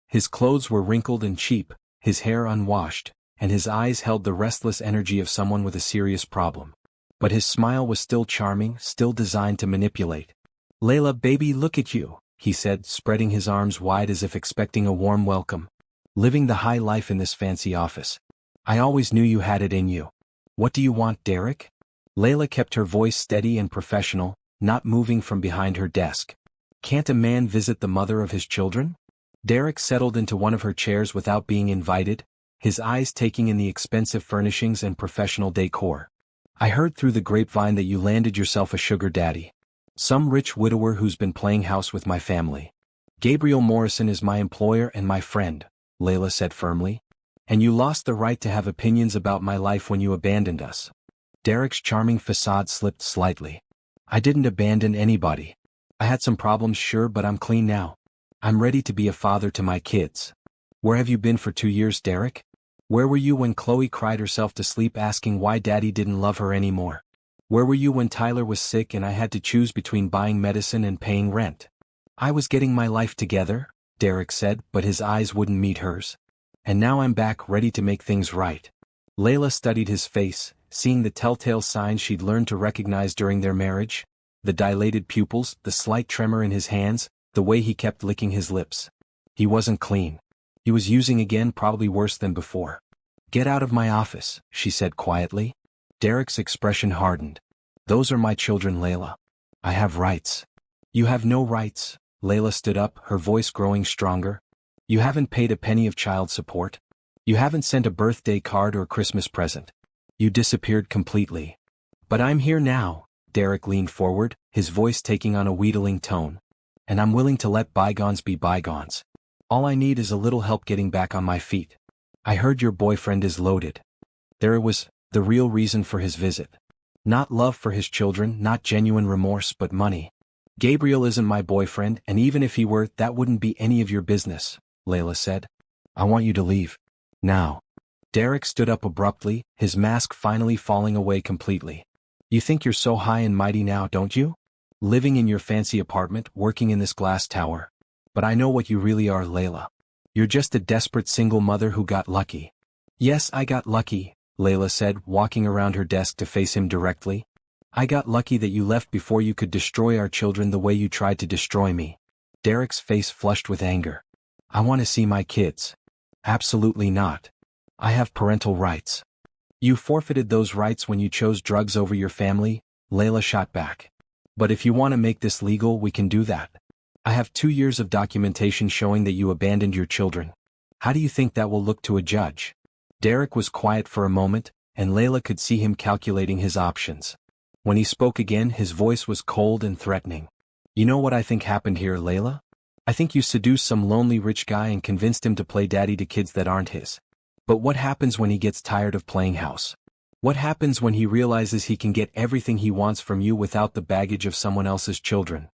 Speaker 1: His clothes were wrinkled and cheap, his hair unwashed, and his eyes held the restless energy of someone with a serious problem. But his smile was still charming, still designed to manipulate. "Layla, baby, look at you," he said, spreading his arms wide as if expecting a warm welcome. "Living the high life in this fancy office. I always knew you had it in you. What do you want, Derek?" Layla kept her voice steady and professional, not moving from behind her desk. "Can't a man visit the mother of his children?" Derek settled into one of her chairs without being invited, his eyes taking in the expensive furnishings and professional decor. "I heard through the grapevine that you landed yourself a sugar daddy. Some rich widower who's been playing house with my family. Gabriel Morrison is my employer and my friend," Layla said firmly. "And you lost the right to have opinions about my life when you abandoned us." Derek's charming facade slipped slightly. "I didn't abandon anybody. I had some problems, sure, but I'm clean now. I'm ready to be a father to my kids." "Where have you been for 2 years, Derek? Where were you when Chloe cried herself to sleep asking why Daddy didn't love her anymore? Where were you when Tyler was sick and I had to choose between buying medicine and paying rent?" "I was getting my life together," Derek said, but his eyes wouldn't meet hers. "And now I'm back, ready to make things right." Layla studied his face, seeing the telltale signs she'd learned to recognize during their marriage: the dilated pupils, the slight tremor in his hands, the way he kept licking his lips. He wasn't clean. He was using again, probably worse than before. "Get out of my office," she said quietly. Derek's expression hardened. "Those are my children, Layla. I have rights." "You have no rights." Layla stood up, her voice growing stronger. "You haven't paid a penny of child support. You haven't sent a birthday card or Christmas present. You disappeared completely." "But I'm here now," Derek leaned forward, his voice taking on a wheedling tone. "And I'm willing to let bygones be bygones. All I need is a little help getting back on my feet. I heard your boyfriend is loaded." There was the real reason for his visit. Not love for his children, not genuine remorse, but money. "Gabriel isn't my boyfriend, and even if he were, that wouldn't be any of your business," Layla said. "I want you to leave. Now." Derek stood up abruptly, his mask finally falling away completely. "You think you're so high and mighty now, don't you? Living in your fancy apartment, working in this glass tower. But I know what you really are, Layla. You're just a desperate single mother who got lucky." "Yes, I got lucky," Layla said, walking around her desk to face him directly. "I got lucky that you left before you could destroy our children the way you tried to destroy me. Derek's face flushed with anger. I want to see my kids. Absolutely not. I have parental rights. You forfeited those rights when you chose drugs over your family, Layla shot back. But if you want to make this legal, we can do that. I have 2 years of documentation showing that you abandoned your children. How do you think that will look to a judge? Derek was quiet for a moment, and Layla could see him calculating his options. When he spoke again, his voice was cold and threatening. You know what I think happened here, Layla? I think you seduced some lonely rich guy and convinced him to play daddy to kids that aren't his. But what happens when he gets tired of playing house? What happens when he realizes he can get everything he wants from you without the baggage of someone else's children?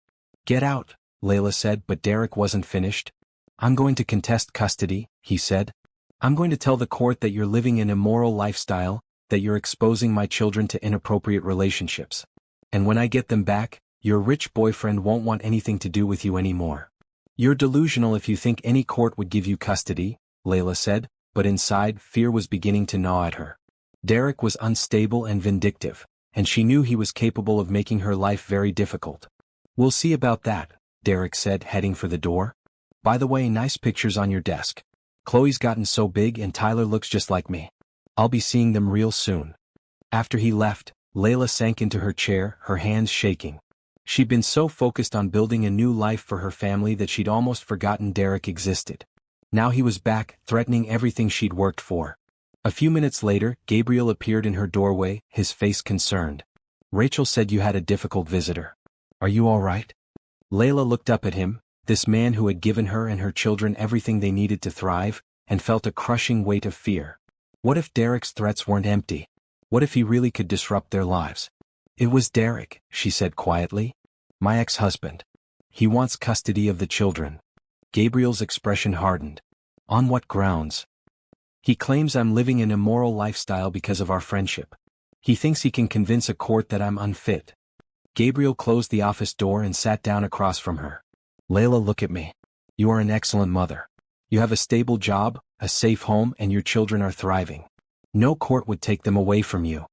Speaker 1: Get out, Layla said, but Derek wasn't finished. I'm going to contest custody, he said. I'm going to tell the court that you're living an immoral lifestyle, that you're exposing my children to inappropriate relationships. And when I get them back, your rich boyfriend won't want anything to do with you anymore. You're delusional if you think any court would give you custody, Layla said, but inside, fear was beginning to gnaw at her. Derek was unstable and vindictive, and she knew he was capable of making her life very difficult. We'll see about that, Derek said, heading for the door. By the way, nice pictures on your desk. Chloe's gotten so big and Tyler looks just like me. I'll be seeing them real soon. After he left, Layla sank into her chair, her hands shaking. She'd been so focused on building a new life for her family that she'd almost forgotten Derek existed. Now he was back, threatening everything she'd worked for. A few minutes later, Gabriel appeared in her doorway, his face concerned. Rachel said you had a difficult visitor. Are you all right? Layla looked up at him, this man who had given her and her children everything they needed to thrive, and felt a crushing weight of fear. What if Derek's threats weren't empty? What if he really could disrupt their lives? It was Derek, she said quietly. My ex-husband. He wants custody of the children. Gabriel's expression hardened. On what grounds? He claims I'm living an immoral lifestyle because of our friendship. He thinks he can convince a court that I'm unfit. Gabriel closed the office door and sat down across from her. Layla, look at me. You are an excellent mother. You have a stable job, a safe home, and your children are thriving. No court would take them away from you.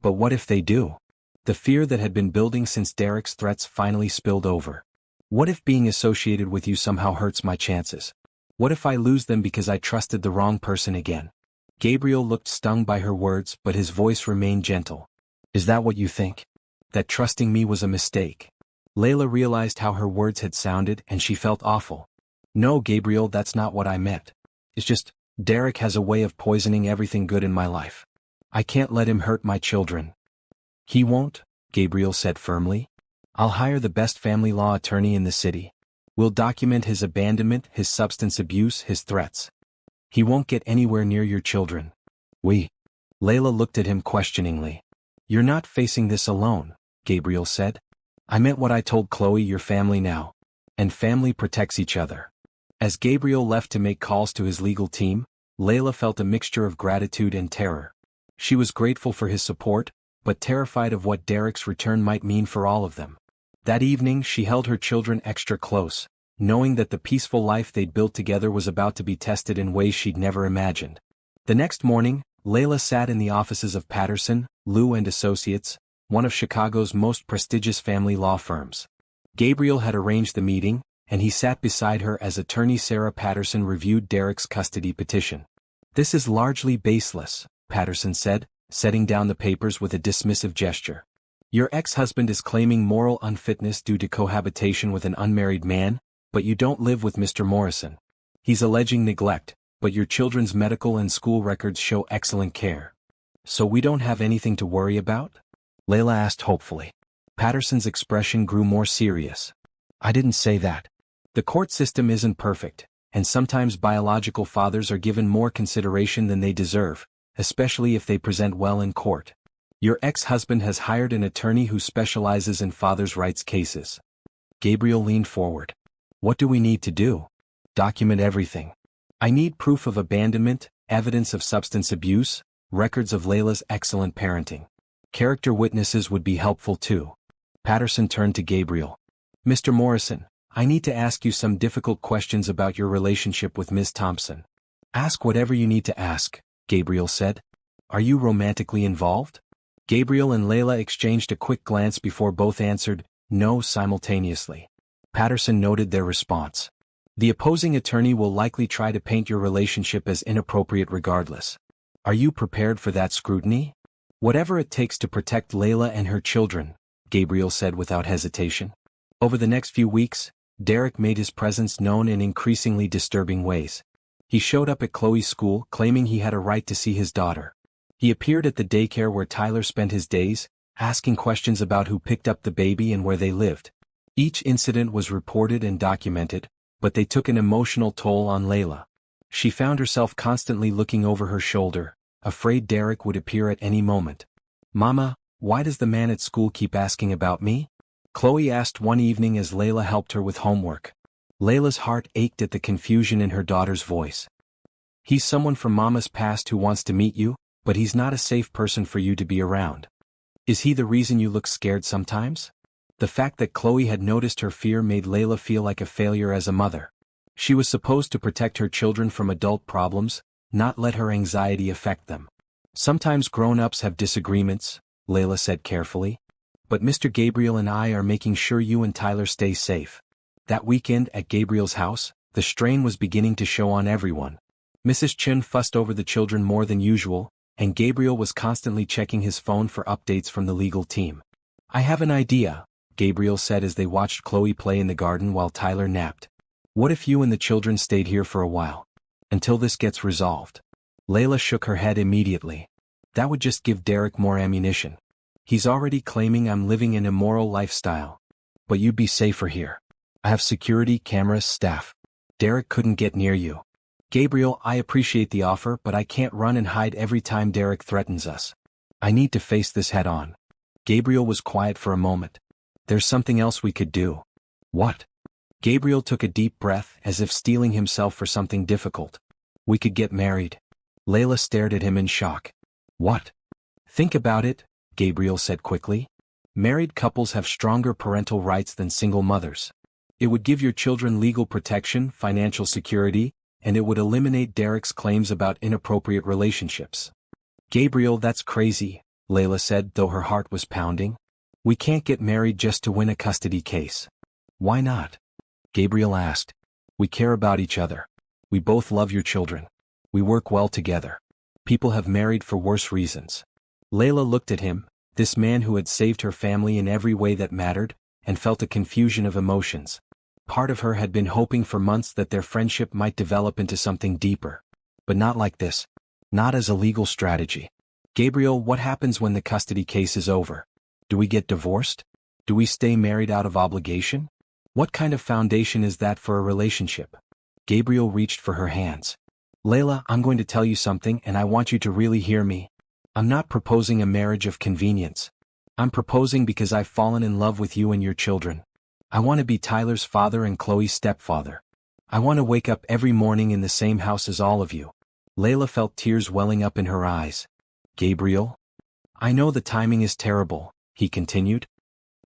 Speaker 1: But what if they do? The fear that had been building since Derek's threats finally spilled over. What if being associated with you somehow hurts my chances? What if I lose them because I trusted the wrong person again? Gabriel looked stung by her words, but his voice remained gentle. Is that what you think? That trusting me was a mistake? Layla realized how her words had sounded and she felt awful. No, Gabriel, that's not what I meant. It's just, Derek has a way of poisoning everything good in my life. I can't let him hurt my children. He won't, Gabriel said firmly. I'll hire the best family law attorney in the city. We'll document his abandonment, his substance abuse, his threats. He won't get anywhere near your children. Layla looked at him questioningly. You're not facing this alone, Gabriel said. I meant what I told Chloe, your family now. And family protects each other. As Gabriel left to make calls to his legal team, Layla felt a mixture of gratitude and terror. She was grateful for his support, but terrified of what Derek's return might mean for all of them. That evening she held her children extra close, knowing that the peaceful life they'd built together was about to be tested in ways she'd never imagined. The next morning, Layla sat in the offices of Patterson, Liu and Associates, one of Chicago's most prestigious family law firms. Gabriel had arranged the meeting, and he sat beside her as attorney Sarah Patterson reviewed Derek's custody petition. This is largely baseless, Patterson said, setting down the papers with a dismissive gesture. Your ex-husband is claiming moral unfitness due to cohabitation with an unmarried man, but you don't live with Mr. Morrison. He's alleging neglect, but your children's medical and school records show excellent care. So we don't have anything to worry about? Layla asked hopefully. Patterson's expression grew more serious. I didn't say that. The court system isn't perfect, and sometimes biological fathers are given more consideration than they deserve, especially if they present well in court. Your ex-husband has hired an attorney who specializes in fathers' rights cases. Gabriel leaned forward. What do we need to do? Document everything. I need proof of abandonment, evidence of substance abuse, records of Layla's excellent parenting. Character witnesses would be helpful too. Patterson turned to Gabriel. Mr. Morrison, I need to ask you some difficult questions about your relationship with Ms. Thompson. Ask whatever you need to ask, Gabriel said. Are you romantically involved? Gabriel and Layla exchanged a quick glance before both answered, no, simultaneously. Patterson noted their response. The opposing attorney will likely try to paint your relationship as inappropriate regardless. Are you prepared for that scrutiny? Whatever it takes to protect Layla and her children, Gabriel said without hesitation. Over the next few weeks, Derek made his presence known in increasingly disturbing ways. He showed up at Chloe's school claiming he had a right to see his daughter. He appeared at the daycare where Tyler spent his days, asking questions about who picked up the baby and where they lived. Each incident was reported and documented, but they took an emotional toll on Layla. She found herself constantly looking over her shoulder, afraid Derek would appear at any moment. "Mama, why does the man at school keep asking about me?" Chloe asked one evening as Layla helped her with homework. Layla's heart ached at the confusion in her daughter's voice. "He's someone from Mama's past who wants to meet you, but he's not a safe person for you to be around." "Is he the reason you look scared sometimes?" The fact that Chloe had noticed her fear made Layla feel like a failure as a mother. She was supposed to protect her children from adult problems, not let her anxiety affect them. "Sometimes grown-ups have disagreements," Layla said carefully. "But Mr. Gabriel and I are making sure you and Tyler stay safe." That weekend at Gabriel's house, the strain was beginning to show on everyone. Mrs. Chun fussed over the children more than usual, and Gabriel was constantly checking his phone for updates from the legal team. "I have an idea," Gabriel said as they watched Chloe play in the garden while Tyler napped. "What if you and the children stayed here for a while? Until this gets resolved." Layla shook her head immediately. "That would just give Derek more ammunition. He's already claiming I'm living an immoral lifestyle. But you'd be safer here. I have security, cameras, staff. Derek couldn't get near you." "Gabriel, I appreciate the offer, but I can't run and hide every time Derek threatens us. I need to face this head on." Gabriel was quiet for a moment. "There's something else we could do." "What?" Gabriel took a deep breath as if steeling himself for something difficult. "We could get married." Layla stared at him in shock. "What?" "Think about it," Gabriel said quickly. "Married couples have stronger parental rights than single mothers. It would give your children legal protection, financial security, and it would eliminate Derek's claims about inappropriate relationships." "Gabriel, that's crazy," Layla said, though her heart was pounding. "We can't get married just to win a custody case." "Why not?" Gabriel asked. "We care about each other. We both love your children. We work well together. People have married for worse reasons." Layla looked at him, this man who had saved her family in every way that mattered, and felt a confusion of emotions. Part of her had been hoping for months that their friendship might develop into something deeper. But not like this. Not as a legal strategy. "Gabriel, what happens when the custody case is over? Do we get divorced? Do we stay married out of obligation? What kind of foundation is that for a relationship?" Gabriel reached for her hands. "Layla, I'm going to tell you something and I want you to really hear me. I'm not proposing a marriage of convenience. I'm proposing because I've fallen in love with you and your children. I want to be Tyler's father and Chloe's stepfather. I want to wake up every morning in the same house as all of you." Layla felt tears welling up in her eyes. "Gabriel? I know the timing is terrible," he continued.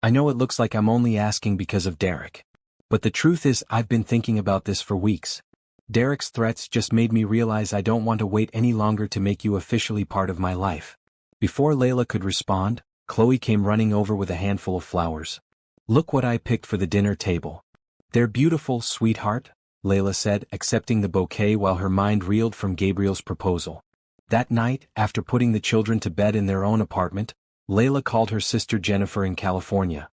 Speaker 1: "I know it looks like I'm only asking because of Derek. But the truth is I've been thinking about this for weeks. Derek's threats just made me realize I don't want to wait any longer to make you officially part of my life." Before Layla could respond, Chloe came running over with a handful of flowers. "Look what I picked for the dinner table." "They're beautiful, sweetheart," Layla said, accepting the bouquet while her mind reeled from Gabriel's proposal. That night, after putting the children to bed in their own apartment, Layla called her sister Jennifer in California.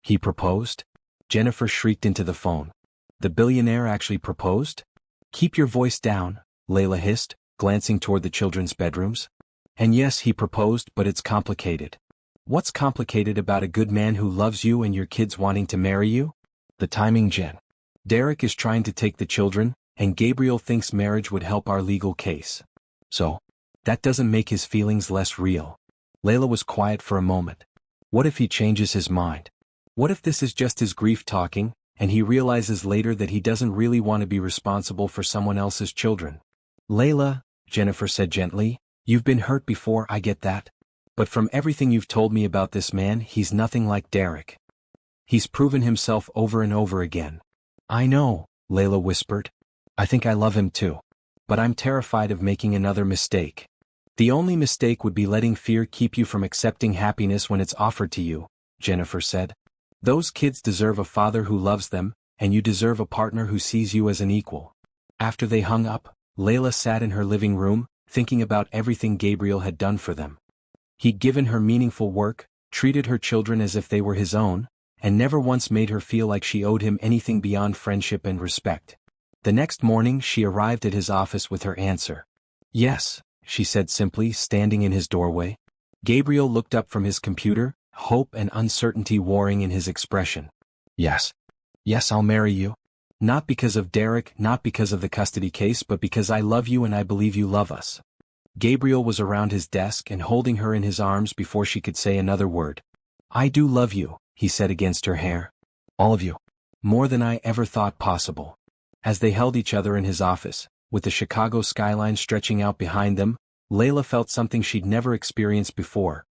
Speaker 1: "He proposed?" Jennifer shrieked into the phone. "The billionaire actually proposed?" "Keep your voice down," Layla hissed, glancing toward the children's bedrooms. "And yes, he proposed, but it's complicated." "What's complicated about a good man who loves you and your kids wanting to marry you?" "The timing, Jen. Derek is trying to take the children, and Gabriel thinks marriage would help our legal case. So, that doesn't make his feelings less real." Layla was quiet for a moment. What if he changes his mind? What if this is just his grief talking, and he realizes later that he doesn't really want to be responsible for someone else's children? "Layla," Jennifer said gently, "you've been hurt before, I get that. But from everything you've told me about this man, he's nothing like Derek. He's proven himself over and over again." "I know," Layla whispered. "I think I love him too. But I'm terrified of making another mistake." "The only mistake would be letting fear keep you from accepting happiness when it's offered to you," Jennifer said. Those kids deserve a father who loves them, and you deserve a partner who sees you as an equal. After they hung up, Layla sat in her living room, thinking about everything Gabriel had done for them. He'd given her meaningful work, treated her children as if they were his own, and never once made her feel like she owed him anything beyond friendship and respect. The next morning she arrived at his office with her answer. "Yes," she said simply, standing in his doorway. Gabriel looked up from his computer, hope and uncertainty warring in his expression. "Yes. Yes, I'll marry you. Not because of Derek, not because of the custody case, but because I love you and I believe you love us." Gabriel was around his desk and holding her in his arms before she could say another word. "I do love you," he said against her hair. "All of you. More than I ever thought possible." As they held each other in his office, with the Chicago skyline stretching out behind them, Layla felt something she'd never experienced before.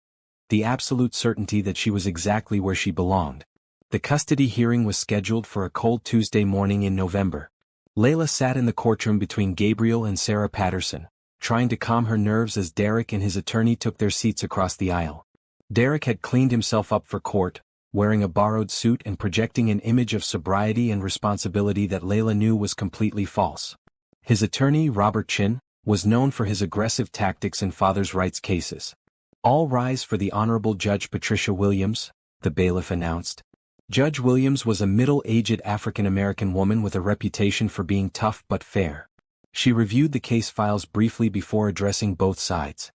Speaker 1: The absolute certainty that she was exactly where she belonged. The custody hearing was scheduled for a cold Tuesday morning in November. Layla sat in the courtroom between Gabriel and Sarah Patterson, trying to calm her nerves as Derek and his attorney took their seats across the aisle. Derek had cleaned himself up for court, wearing a borrowed suit and projecting an image of sobriety and responsibility that Layla knew was completely false. His attorney, Robert Chin, was known for his aggressive tactics in father's rights cases. "All rise for the Honorable Judge Patricia Williams," the bailiff announced. Judge Williams was a middle-aged African-American woman with a reputation for being tough but fair. She reviewed the case files briefly before addressing both sides.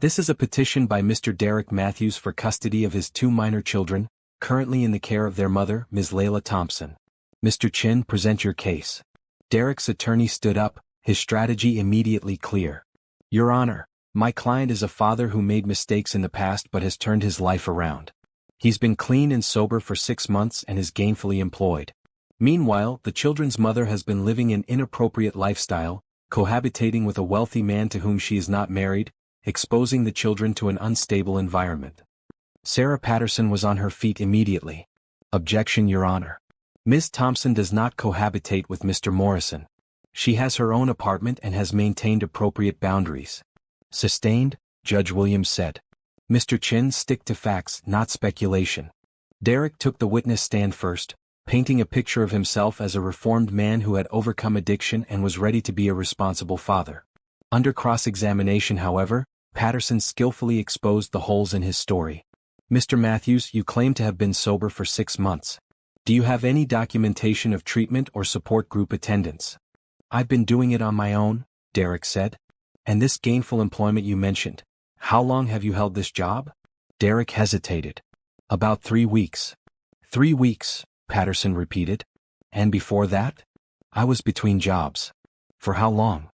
Speaker 1: "This is a petition by Mr. Derek Matthews for custody of his 2 minor children, currently in the care of their mother, Ms. Layla Thompson. Mr. Chin, present your case." Derek's attorney stood up, his strategy immediately clear. "Your Honor, my client is a father who made mistakes in the past but has turned his life around. He's been clean and sober for 6 months and is gainfully employed. Meanwhile, the children's mother has been living an inappropriate lifestyle, cohabitating with a wealthy man to whom she is not married, exposing the children to an unstable environment." Sarah Patterson was on her feet immediately. "Objection, Your Honor. Ms. Thompson does not cohabitate with Mr. Morrison. She has her own apartment and has maintained appropriate boundaries." "Sustained," Judge Williams said. "Mr. Chin, stick to facts, not speculation." Derek took the witness stand first, painting a picture of himself as a reformed man who had overcome addiction and was ready to be a responsible father. Under cross-examination, however, Patterson skillfully exposed the holes in his story. "Mr. Matthews, you claim to have been sober for 6 months. Do you have any documentation of treatment or support group attendance?" "I've been doing it on my own," Derek said. "And this gainful employment you mentioned, how long have you held this job?" Derek hesitated. "About 3 weeks. 3 weeks, Patterson repeated. "And before that?" "I was between jobs." "For how long?"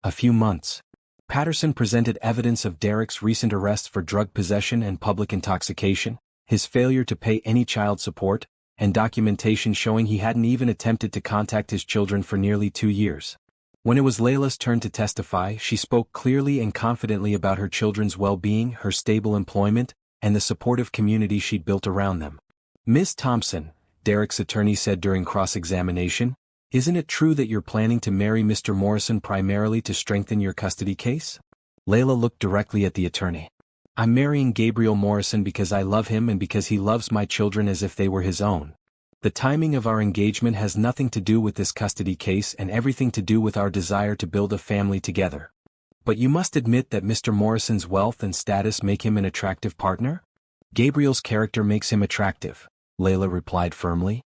Speaker 1: "A few months." Patterson presented evidence of Derek's recent arrests for drug possession and public intoxication, his failure to pay any child support, and documentation showing he hadn't even attempted to contact his children for nearly 2 years. When it was Layla's turn to testify, she spoke clearly and confidently about her children's well-being, her stable employment, and the supportive community she'd built around them. "Ms. Thompson," Derek's attorney said during cross-examination, "isn't it true that you're planning to marry Mr. Morrison primarily to strengthen your custody case?" Layla looked directly at the attorney. "I'm marrying Gabriel Morrison because I love him and because he loves my children as if they were his own. The timing of our engagement has nothing to do with this custody case and everything to do with our desire to build a family together." "But you must admit that Mr. Morrison's wealth and status make him an attractive partner?" "Gabriel's character makes him attractive," Layla replied firmly.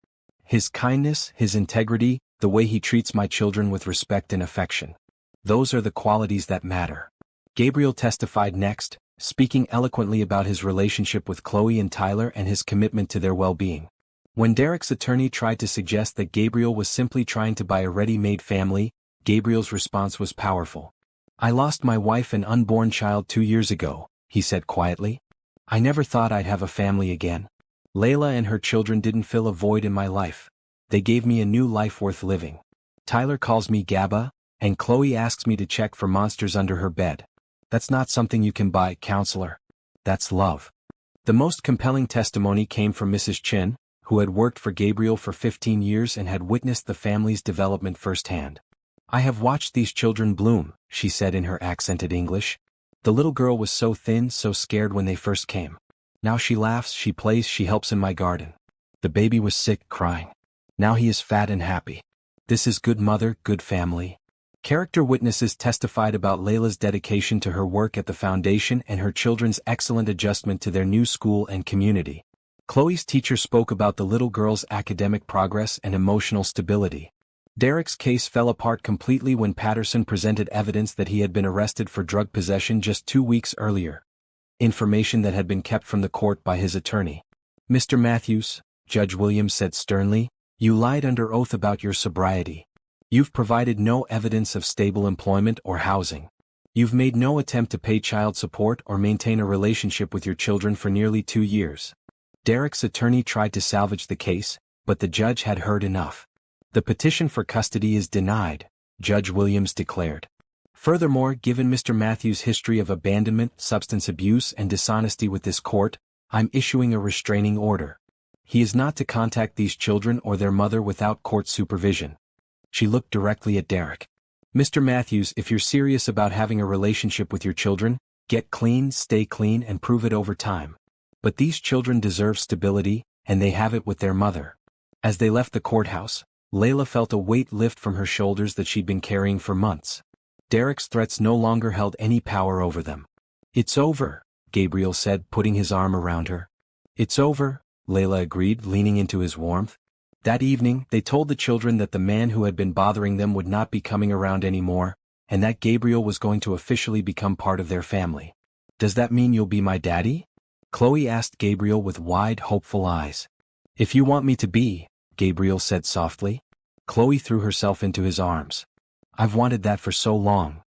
Speaker 1: "His kindness, his integrity, the way he treats my children with respect and affection. Those are the qualities that matter." Gabriel testified next, speaking eloquently about his relationship with Chloe and Tyler and his commitment to their well-being. When Derek's attorney tried to suggest that Gabriel was simply trying to buy a ready-made family, Gabriel's response was powerful. "I lost my wife and unborn child 2 years ago," he said quietly. "I never thought I'd have a family again. Layla and her children didn't fill a void in my life. They gave me a new life worth living. Tyler calls me Gabba, and Chloe asks me to check for monsters under her bed. That's not something you can buy, counselor. That's love." The most compelling testimony came from Mrs. Chin, who had worked for Gabriel for 15 years and had witnessed the family's development firsthand. "I have watched these children bloom," she said in her accented English. "The little girl was so thin, so scared when they first came. Now she laughs, she plays, she helps in my garden. The baby was sick, crying. Now he is fat and happy. This is good mother, good family. Character witnesses testified about Layla's dedication to her work at the foundation and her children's excellent adjustment to their new school and community. Chloe's teacher spoke about the little girl's academic progress and emotional stability. Derek's case fell apart completely when Patterson presented evidence that he had been arrested for drug possession just 2 weeks earlier. Information that had been kept from the court by his attorney. "Mr. Matthews," Judge Williams said sternly, "you lied under oath about your sobriety. You've provided no evidence of stable employment or housing. You've made no attempt to pay child support or maintain a relationship with your children for nearly 2 years." Derek's attorney tried to salvage the case, but the judge had heard enough. "The petition for custody is denied," Judge Williams declared. "Furthermore, given Mr. Matthews' history of abandonment, substance abuse and dishonesty with this court, I'm issuing a restraining order. He is not to contact these children or their mother without court supervision." She looked directly at Derek. "Mr. Matthews, if you're serious about having a relationship with your children, get clean, stay clean and prove it over time. But these children deserve stability, and they have it with their mother." As they left the courthouse, Layla felt a weight lift from her shoulders that she'd been carrying for months. Derek's threats no longer held any power over them. "It's over," Gabriel said, putting his arm around her. "It's over," Layla agreed, leaning into his warmth. That evening, they told the children that the man who had been bothering them would not be coming around anymore, and that Gabriel was going to officially become part of their family. "Does that mean you'll be my daddy?" Chloe asked Gabriel with wide, hopeful eyes. "If you want me to be," Gabriel said softly. Chloe threw herself into his arms. "I've wanted that for so long."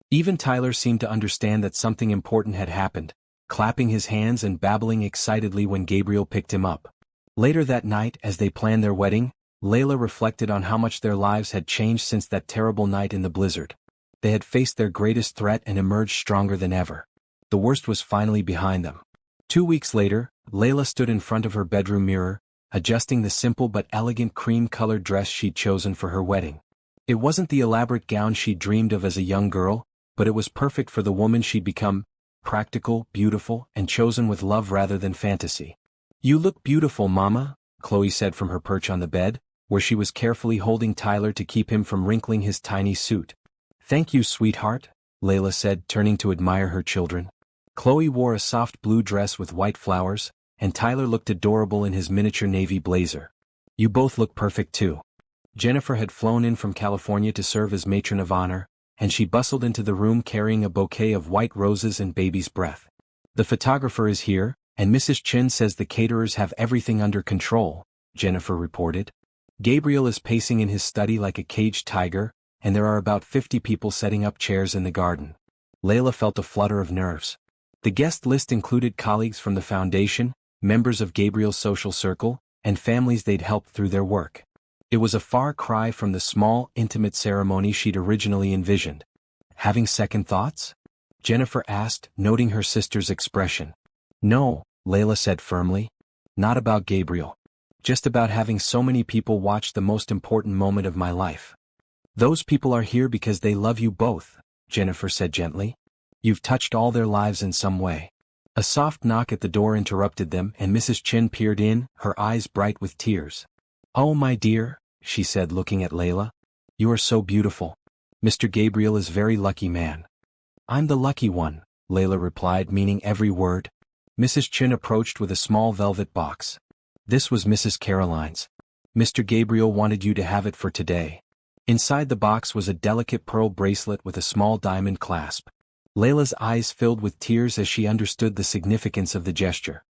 Speaker 1: Even Tyler seemed to understand that something important had happened, clapping his hands and babbling excitedly when Gabriel picked him up. Later that night, as they planned their wedding, Layla reflected on how much their lives had changed since that terrible night in the blizzard. They had faced their greatest threat and emerged stronger than ever. The worst was finally behind them. 2 weeks later, Layla stood in front of her bedroom mirror, adjusting the simple but elegant cream-colored dress she'd chosen for her wedding. It wasn't the elaborate gown she'd dreamed of as a young girl, but it was perfect for the woman she'd become: practical, beautiful, and chosen with love rather than fantasy. "You look beautiful, Mama," Chloe said from her perch on the bed, where she was carefully holding Tyler to keep him from wrinkling his tiny suit. "Thank you, sweetheart," Layla said, turning to admire her children. Chloe wore a soft blue dress with white flowers, and Tyler looked adorable in his miniature navy blazer. "You both look perfect too." Jennifer had flown in from California to serve as matron of honor, and she bustled into the room carrying a bouquet of white roses and baby's breath. "The photographer is here, and Mrs. Chin says the caterers have everything under control," Jennifer reported. "Gabriel is pacing in his study like a caged tiger, and there are about 50 people setting up chairs in the garden." Layla felt a flutter of nerves. The guest list included colleagues from the foundation, members of Gabriel's social circle, and families they'd helped through their work. It was a far cry from the small, intimate ceremony she'd originally envisioned. "Having second thoughts?" Jennifer asked, noting her sister's expression. "No," Layla said firmly. "Not about Gabriel. Just about having so many people watch the most important moment of my life." "Those people are here because they love you both," Jennifer said gently. "You've touched all their lives in some way." A soft knock at the door interrupted them, and Mrs. Chin peered in, her eyes bright with tears. "Oh, my dear," she said, looking at Layla. "You are so beautiful. Mr. Gabriel is a very lucky man." "I'm the lucky one," Layla replied, meaning every word. Mrs. Chin approached with a small velvet box. This was Mrs. Caroline's. "Mr. Gabriel wanted you to have it for today." Inside the box was a delicate pearl bracelet with a small diamond clasp. Layla's eyes filled with tears as she understood the significance of the gesture.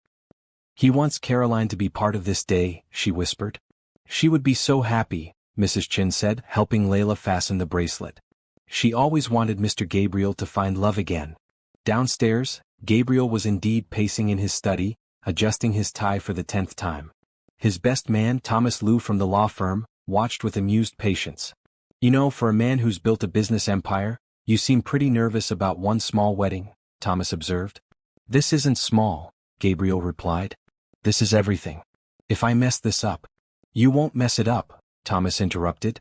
Speaker 1: "He wants Caroline to be part of this day," she whispered. "She would be so happy," Mrs. Chin said, helping Layla fasten the bracelet. "She always wanted Mr. Gabriel to find love again." Downstairs, Gabriel was indeed pacing in his study, adjusting his tie for the 10th time. His best man, Thomas Liu from the law firm, watched with amused patience. "You know, for a man who's built a business empire, you seem pretty nervous about one small wedding," Thomas observed. "This isn't small," Gabriel replied. "This is everything. If I mess this up—" "You won't mess it up," Thomas interrupted.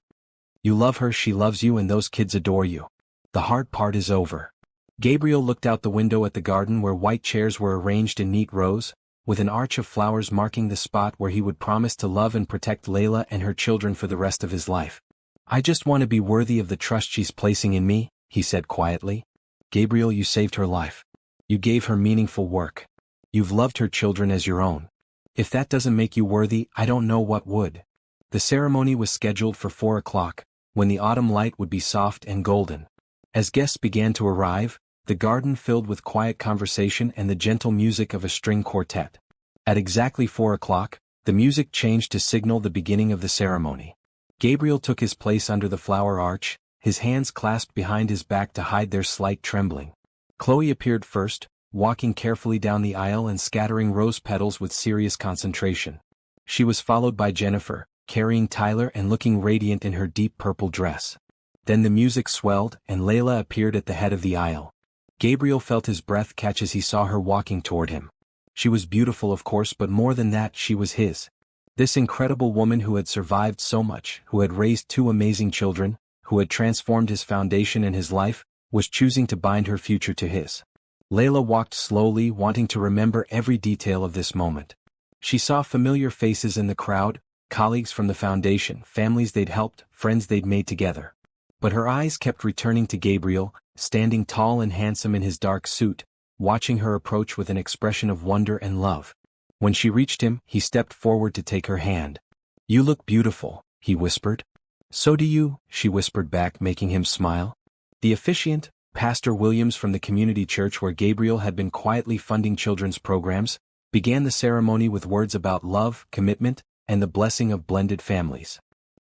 Speaker 1: "You love her, she loves you, and those kids adore you. The hard part is over." Gabriel looked out the window at the garden where white chairs were arranged in neat rows, with an arch of flowers marking the spot where he would promise to love and protect Layla and her children for the rest of his life. "I just want to be worthy of the trust she's placing in me," he said quietly. "Gabriel, you saved her life. You gave her meaningful work. You've loved her children as your own. If that doesn't make you worthy, I don't know what would." The ceremony was scheduled for 4 o'clock, when the autumn light would be soft and golden. As guests began to arrive, the garden filled with quiet conversation and the gentle music of a string quartet. At exactly 4 o'clock, the music changed to signal the beginning of the ceremony. Gabriel took his place under the flower arch, his hands clasped behind his back to hide their slight trembling. Chloe appeared first, walking carefully down the aisle and scattering rose petals with serious concentration. She was followed by Jennifer, carrying Tyler and looking radiant in her deep purple dress. Then the music swelled and Layla appeared at the head of the aisle. Gabriel felt his breath catch as he saw her walking toward him. She was beautiful, of course, but more than that, she was his. This incredible woman who had survived so much, who had raised 2 amazing children, who had transformed his foundation and his life, was choosing to bind her future to his. Layla walked slowly, wanting to remember every detail of this moment. She saw familiar faces in the crowd, colleagues from the foundation, families they'd helped, friends they'd made together. But her eyes kept returning to Gabriel, standing tall and handsome in his dark suit, watching her approach with an expression of wonder and love. When she reached him, he stepped forward to take her hand. "You look beautiful," he whispered. "So do you," she whispered back, making him smile. The officiant, Pastor Williams from the community church where Gabriel had been quietly funding children's programs, began the ceremony with words about love, commitment, and the blessing of blended families.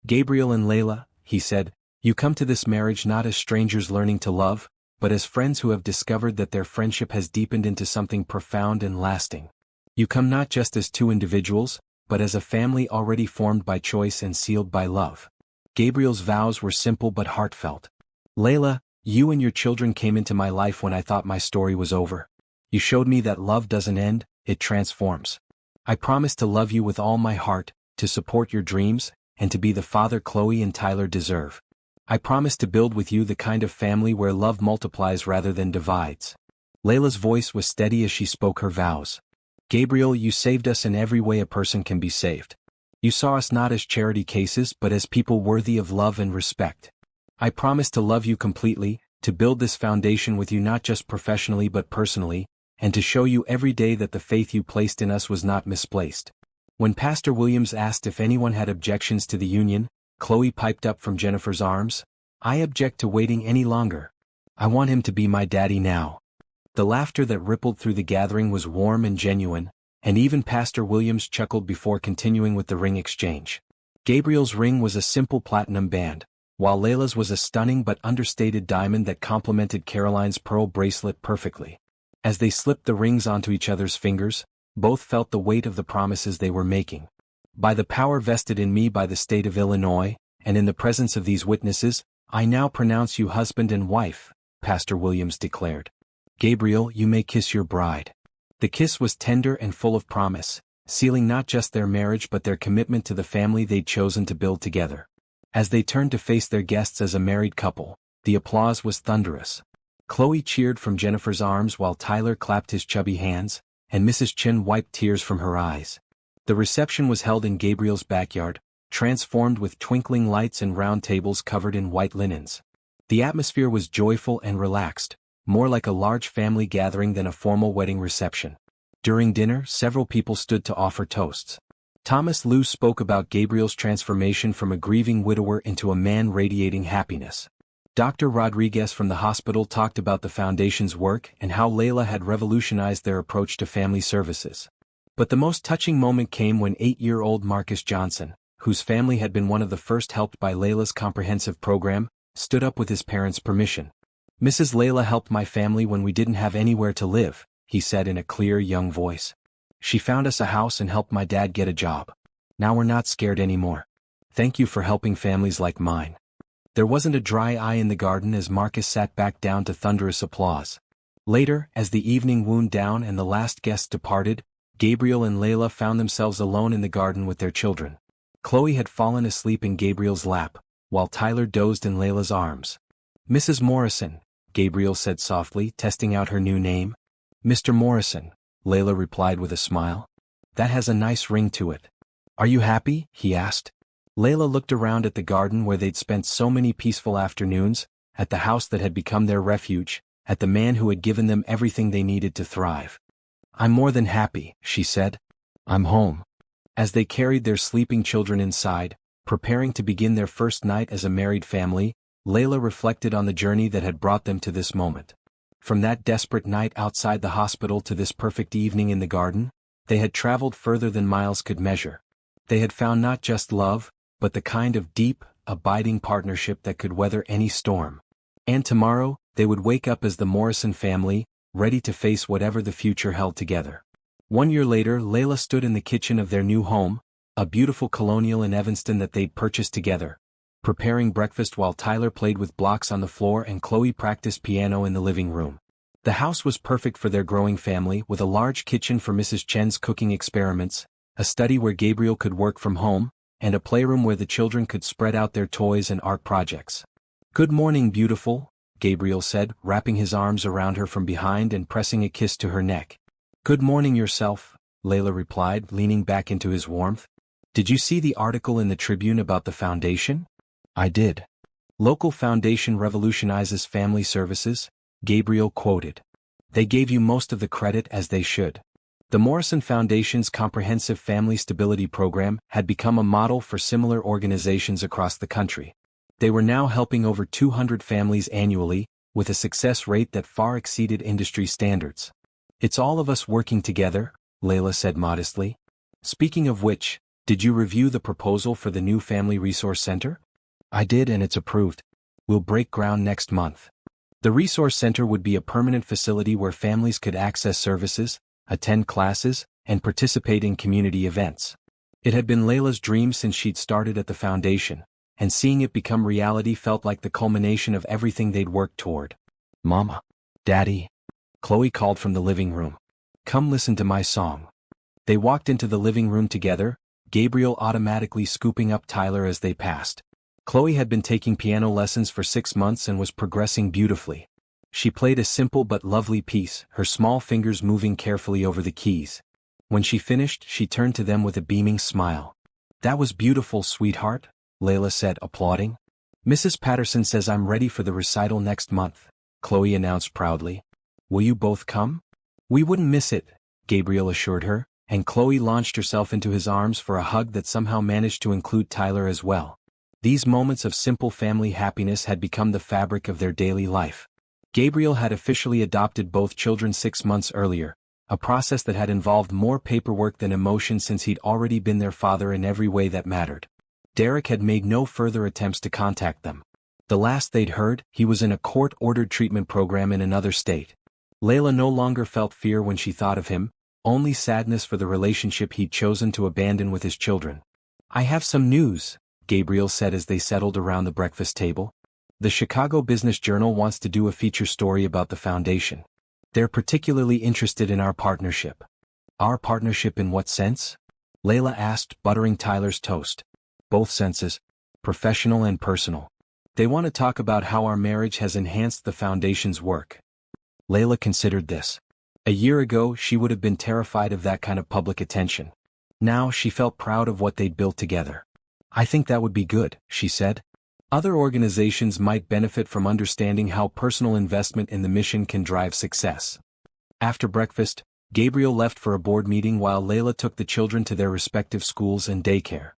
Speaker 1: "Gabriel and Layla," he said, "you come to this marriage not as strangers learning to love, but as friends who have discovered that their friendship has deepened into something profound and lasting. You come not just as 2 individuals, but as a family already formed by choice and sealed by love." Gabriel's vows were simple but heartfelt. "Layla, you and your children came into my life when I thought my story was over. You showed me that love doesn't end, it transforms. I promise to love you with all my heart, to support your dreams, and to be the father Chloe and Tyler deserve. I promise to build with you the kind of family where love multiplies rather than divides." Layla's voice was steady as she spoke her vows. "Gabriel, you saved us in every way a person can be saved. You saw us not as charity cases but as people worthy of love and respect. I promise to love you completely, to build this foundation with you not just professionally but personally, and to show you every day that the faith you placed in us was not misplaced." When Pastor Williams asked if anyone had objections to the union, Chloe piped up from Jennifer's arms, "I object to waiting any longer. I want him to be my daddy now." The laughter that rippled through the gathering was warm and genuine, and even Pastor Williams chuckled before continuing with the ring exchange. Gabriel's ring was a simple platinum band, while Layla's was a stunning but understated diamond that complemented Caroline's pearl bracelet perfectly. As they slipped the rings onto each other's fingers, both felt the weight of the promises they were making. "By the power vested in me by the state of Illinois, and in the presence of these witnesses, I now pronounce you husband and wife," Pastor Williams declared. "Gabriel, you may kiss your bride." The kiss was tender and full of promise, sealing not just their marriage but their commitment to the family they'd chosen to build together. As they turned to face their guests as a married couple, the applause was thunderous. Chloe cheered from Jennifer's arms while Tyler clapped his chubby hands, and Mrs. Chin wiped tears from her eyes. The reception was held in Gabriel's backyard, transformed with twinkling lights and round tables covered in white linens. The atmosphere was joyful and relaxed, more like a large family gathering than a formal wedding reception. During dinner, several people stood to offer toasts. Thomas Liu spoke about Gabriel's transformation from a grieving widower into a man radiating happiness. Dr. Rodriguez from the hospital talked about the foundation's work and how Layla had revolutionized their approach to family services. But the most touching moment came when 8-year-old Marcus Johnson, whose family had been one of the first helped by Layla's comprehensive program, stood up with his parents' permission. "Mrs. Layla helped my family when we didn't have anywhere to live," he said in a clear young voice. "She found us a house and helped my dad get a job. Now we're not scared anymore. Thank you for helping families like mine." There wasn't a dry eye in the garden as Marcus sat back down to thunderous applause. Later, as the evening wound down and the last guests departed, Gabriel and Layla found themselves alone in the garden with their children. Chloe had fallen asleep in Gabriel's lap, while Tyler dozed in Layla's arms. "Mrs. Morrison," Gabriel said softly, testing out her new name. "Mr. Morrison," Layla replied with a smile. That has a nice ring to it. Are you happy? He asked. Layla looked around at the garden where they'd spent so many peaceful afternoons, at the house that had become their refuge, at the man who had given them everything they needed to thrive. I'm more than happy, she said. I'm home. As they carried their sleeping children inside, preparing to begin their first night as a married family, Layla reflected on the journey that had brought them to this moment. From that desperate night outside the hospital to this perfect evening in the garden, they had traveled further than miles could measure. They had found not just love, but the kind of deep, abiding partnership that could weather any storm. And tomorrow, they would wake up as the Morrison family, ready to face whatever the future held together. 1 year later, Layla stood in the kitchen of their new home, a beautiful colonial in Evanston that they'd purchased together, preparing breakfast while Tyler played with blocks on the floor and Chloe practiced piano in the living room. The house was perfect for their growing family, with a large kitchen for Mrs. Chen's cooking experiments, a study where Gabriel could work from home, and a playroom where the children could spread out their toys and art projects. Good morning, beautiful, Gabriel said, wrapping his arms around her from behind and pressing a kiss to her neck. Good morning yourself, Layla replied, leaning back into his warmth. Did you see the article in the Tribune about the foundation? I did. Local foundation revolutionizes family services, Gabriel quoted. They gave you most of the credit, as they should. The Morrison Foundation's comprehensive family stability program had become a model for similar organizations across the country. They were now helping over 200 families annually, with a success rate that far exceeded industry standards. It's all of us working together, Layla said modestly. Speaking of which, did you review the proposal for the new Family Resource Center? I did, and it's approved. We'll break ground next month. The Resource Center would be a permanent facility where families could access services, attend classes, and participate in community events. It had been Layla's dream since she'd started at the foundation, and seeing it become reality felt like the culmination of everything they'd worked toward. Mama. Daddy. Chloe called from the living room. Come listen to my song. They walked into the living room together, Gabriel automatically scooping up Tyler as they passed. Chloe had been taking piano lessons for 6 months and was progressing beautifully. She played a simple but lovely piece, her small fingers moving carefully over the keys. When she finished, she turned to them with a beaming smile. That was beautiful, sweetheart, Layla said, applauding. Mrs. Patterson says I'm ready for the recital next month, Chloe announced proudly. Will you both come? We wouldn't miss it, Gabriel assured her, and Chloe launched herself into his arms for a hug that somehow managed to include Tyler as well. These moments of simple family happiness had become the fabric of their daily life. Gabriel had officially adopted both children 6 months earlier, a process that had involved more paperwork than emotion since he'd already been their father in every way that mattered. Derek had made no further attempts to contact them. The last they'd heard, he was in a court-ordered treatment program in another state. Layla no longer felt fear when she thought of him, only sadness for the relationship he'd chosen to abandon with his children. I have some news, Gabriel said as they settled around the breakfast table. The Chicago Business Journal wants to do a feature story about the foundation. They're particularly interested in our partnership. Our partnership in what sense? Layla asked, buttering Tyler's toast. Both senses, professional and personal. They want to talk about how our marriage has enhanced the foundation's work. Layla considered this. A year ago, she would have been terrified of that kind of public attention. Now she felt proud of what they'd built together. I think that would be good, she said. Other organizations might benefit from understanding how personal investment in the mission can drive success. After breakfast, Gabriel left for a board meeting while Layla took the children to their respective schools and daycare.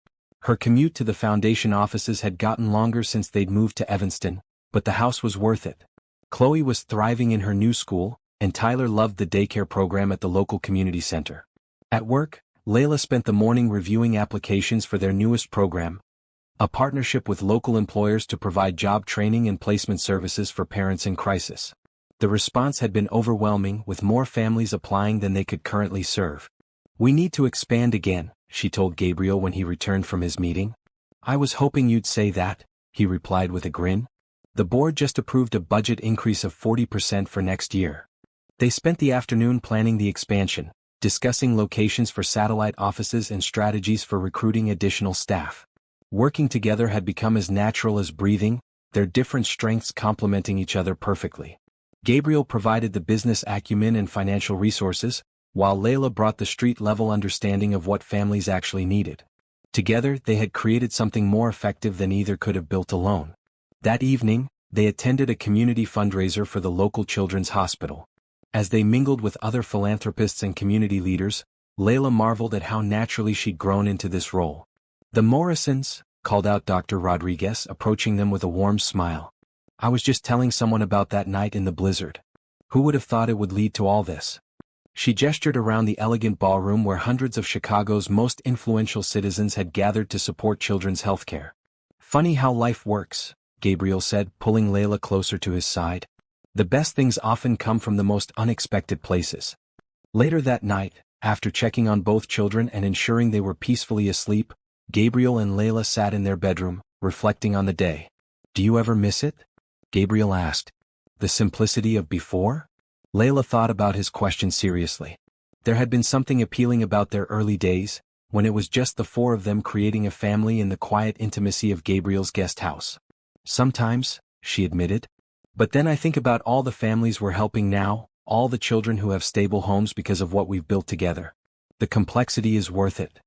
Speaker 1: Her commute to the foundation offices had gotten longer since they'd moved to Evanston, but the house was worth it. Chloe was thriving in her new school, and Tyler loved the daycare program at the local community center. At work, Layla spent the morning reviewing applications for their newest program, a partnership with local employers to provide job training and placement services for parents in crisis. The response had been overwhelming, with more families applying than they could currently serve. We need to expand again, she told Gabriel when he returned from his meeting. I was hoping you'd say that, he replied with a grin. The board just approved a budget increase of 40% for next year. They spent the afternoon planning the expansion, discussing locations for satellite offices and strategies for recruiting additional staff. Working together had become as natural as breathing, their different strengths complementing each other perfectly. Gabriel provided the business acumen and financial resources, while Layla brought the street-level understanding of what families actually needed. Together, they had created something more effective than either could have built alone. That evening, they attended a community fundraiser for the local children's hospital. As they mingled with other philanthropists and community leaders, Layla marveled at how naturally she'd grown into this role. "The Morrisons," called out Dr. Rodriguez, approaching them with a warm smile. "I was just telling someone about that night in the blizzard. Who would have thought it would lead to all this?" She gestured around the elegant ballroom where hundreds of Chicago's most influential citizens had gathered to support children's healthcare. "Funny how life works," Gabriel said, pulling Layla closer to his side. "The best things often come from the most unexpected places." Later that night, after checking on both children and ensuring they were peacefully asleep, Gabriel and Layla sat in their bedroom, reflecting on the day. "Do you ever miss it?" Gabriel asked. "The simplicity of before?" Layla thought about his question seriously. There had been something appealing about their early days, when it was just the four of them creating a family in the quiet intimacy of Gabriel's guest house. "Sometimes," she admitted. "But then I think about all the families we're helping now, all the children who have stable homes because of what we've built together. The complexity is worth it."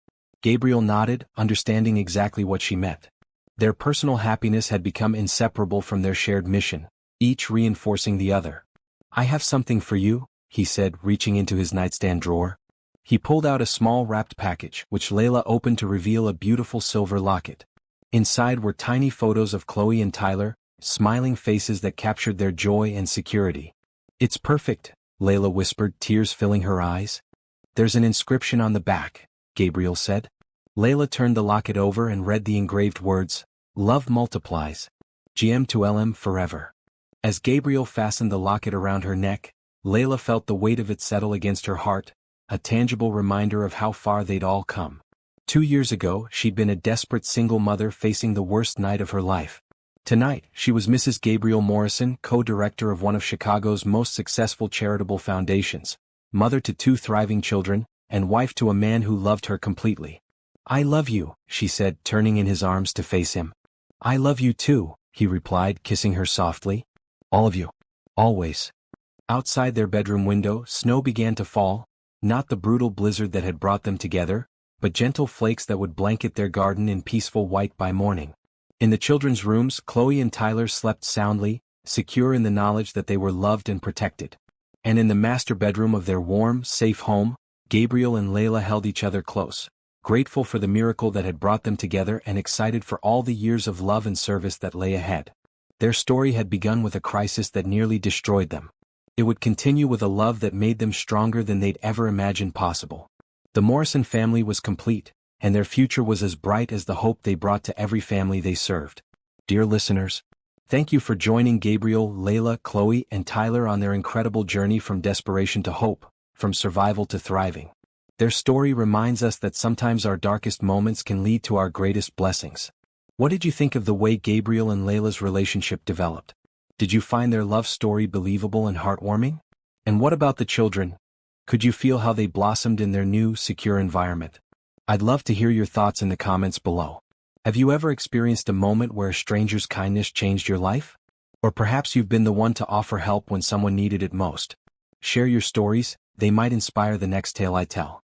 Speaker 1: Gabriel nodded, understanding exactly what she meant. Their personal happiness had become inseparable from their shared mission, each reinforcing the other. "I have something for you," he said, reaching into his nightstand drawer. He pulled out a small wrapped package, which Layla opened to reveal a beautiful silver locket. Inside were tiny photos of Chloe and Tyler, smiling faces that captured their joy and security. "It's perfect," Layla whispered, tears filling her eyes. "There's an inscription on the back," Gabriel said. Layla turned the locket over and read the engraved words, "Love multiplies. GM to LM forever." As Gabriel fastened the locket around her neck, Layla felt the weight of it settle against her heart, a tangible reminder of how far they'd all come. 2 years ago, she'd been a desperate single mother facing the worst night of her life. Tonight, she was Mrs. Gabriel Morrison, co-director of one of Chicago's most successful charitable foundations, mother to 2 thriving children, and wife to a man who loved her completely. "I love you," she said, turning in his arms to face him. "I love you too," he replied, kissing her softly. "All of you. Always." Outside their bedroom window, snow began to fall, not the brutal blizzard that had brought them together, but gentle flakes that would blanket their garden in peaceful white by morning. In the children's rooms, Chloe and Tyler slept soundly, secure in the knowledge that they were loved and protected. And in the master bedroom of their warm, safe home, Gabriel and Layla held each other close, grateful for the miracle that had brought them together and excited for all the years of love and service that lay ahead. Their story had begun with a crisis that nearly destroyed them. It would continue with a love that made them stronger than they'd ever imagined possible. The Morrison family was complete, and their future was as bright as the hope they brought to every family they served. Dear listeners, thank you for joining Gabriel, Layla, Chloe, and Tyler on their incredible journey from desperation to hope, from survival to thriving. Their story reminds us that sometimes our darkest moments can lead to our greatest blessings. What did you think of the way Gabriel and Layla's relationship developed? Did you find their love story believable and heartwarming? And what about the children? Could you feel how they blossomed in their new, secure environment? I'd love to hear your thoughts in the comments below. Have you ever experienced a moment where a stranger's kindness changed your life? Or perhaps you've been the one to offer help when someone needed it most. Share your stories, they might inspire the next tale I tell.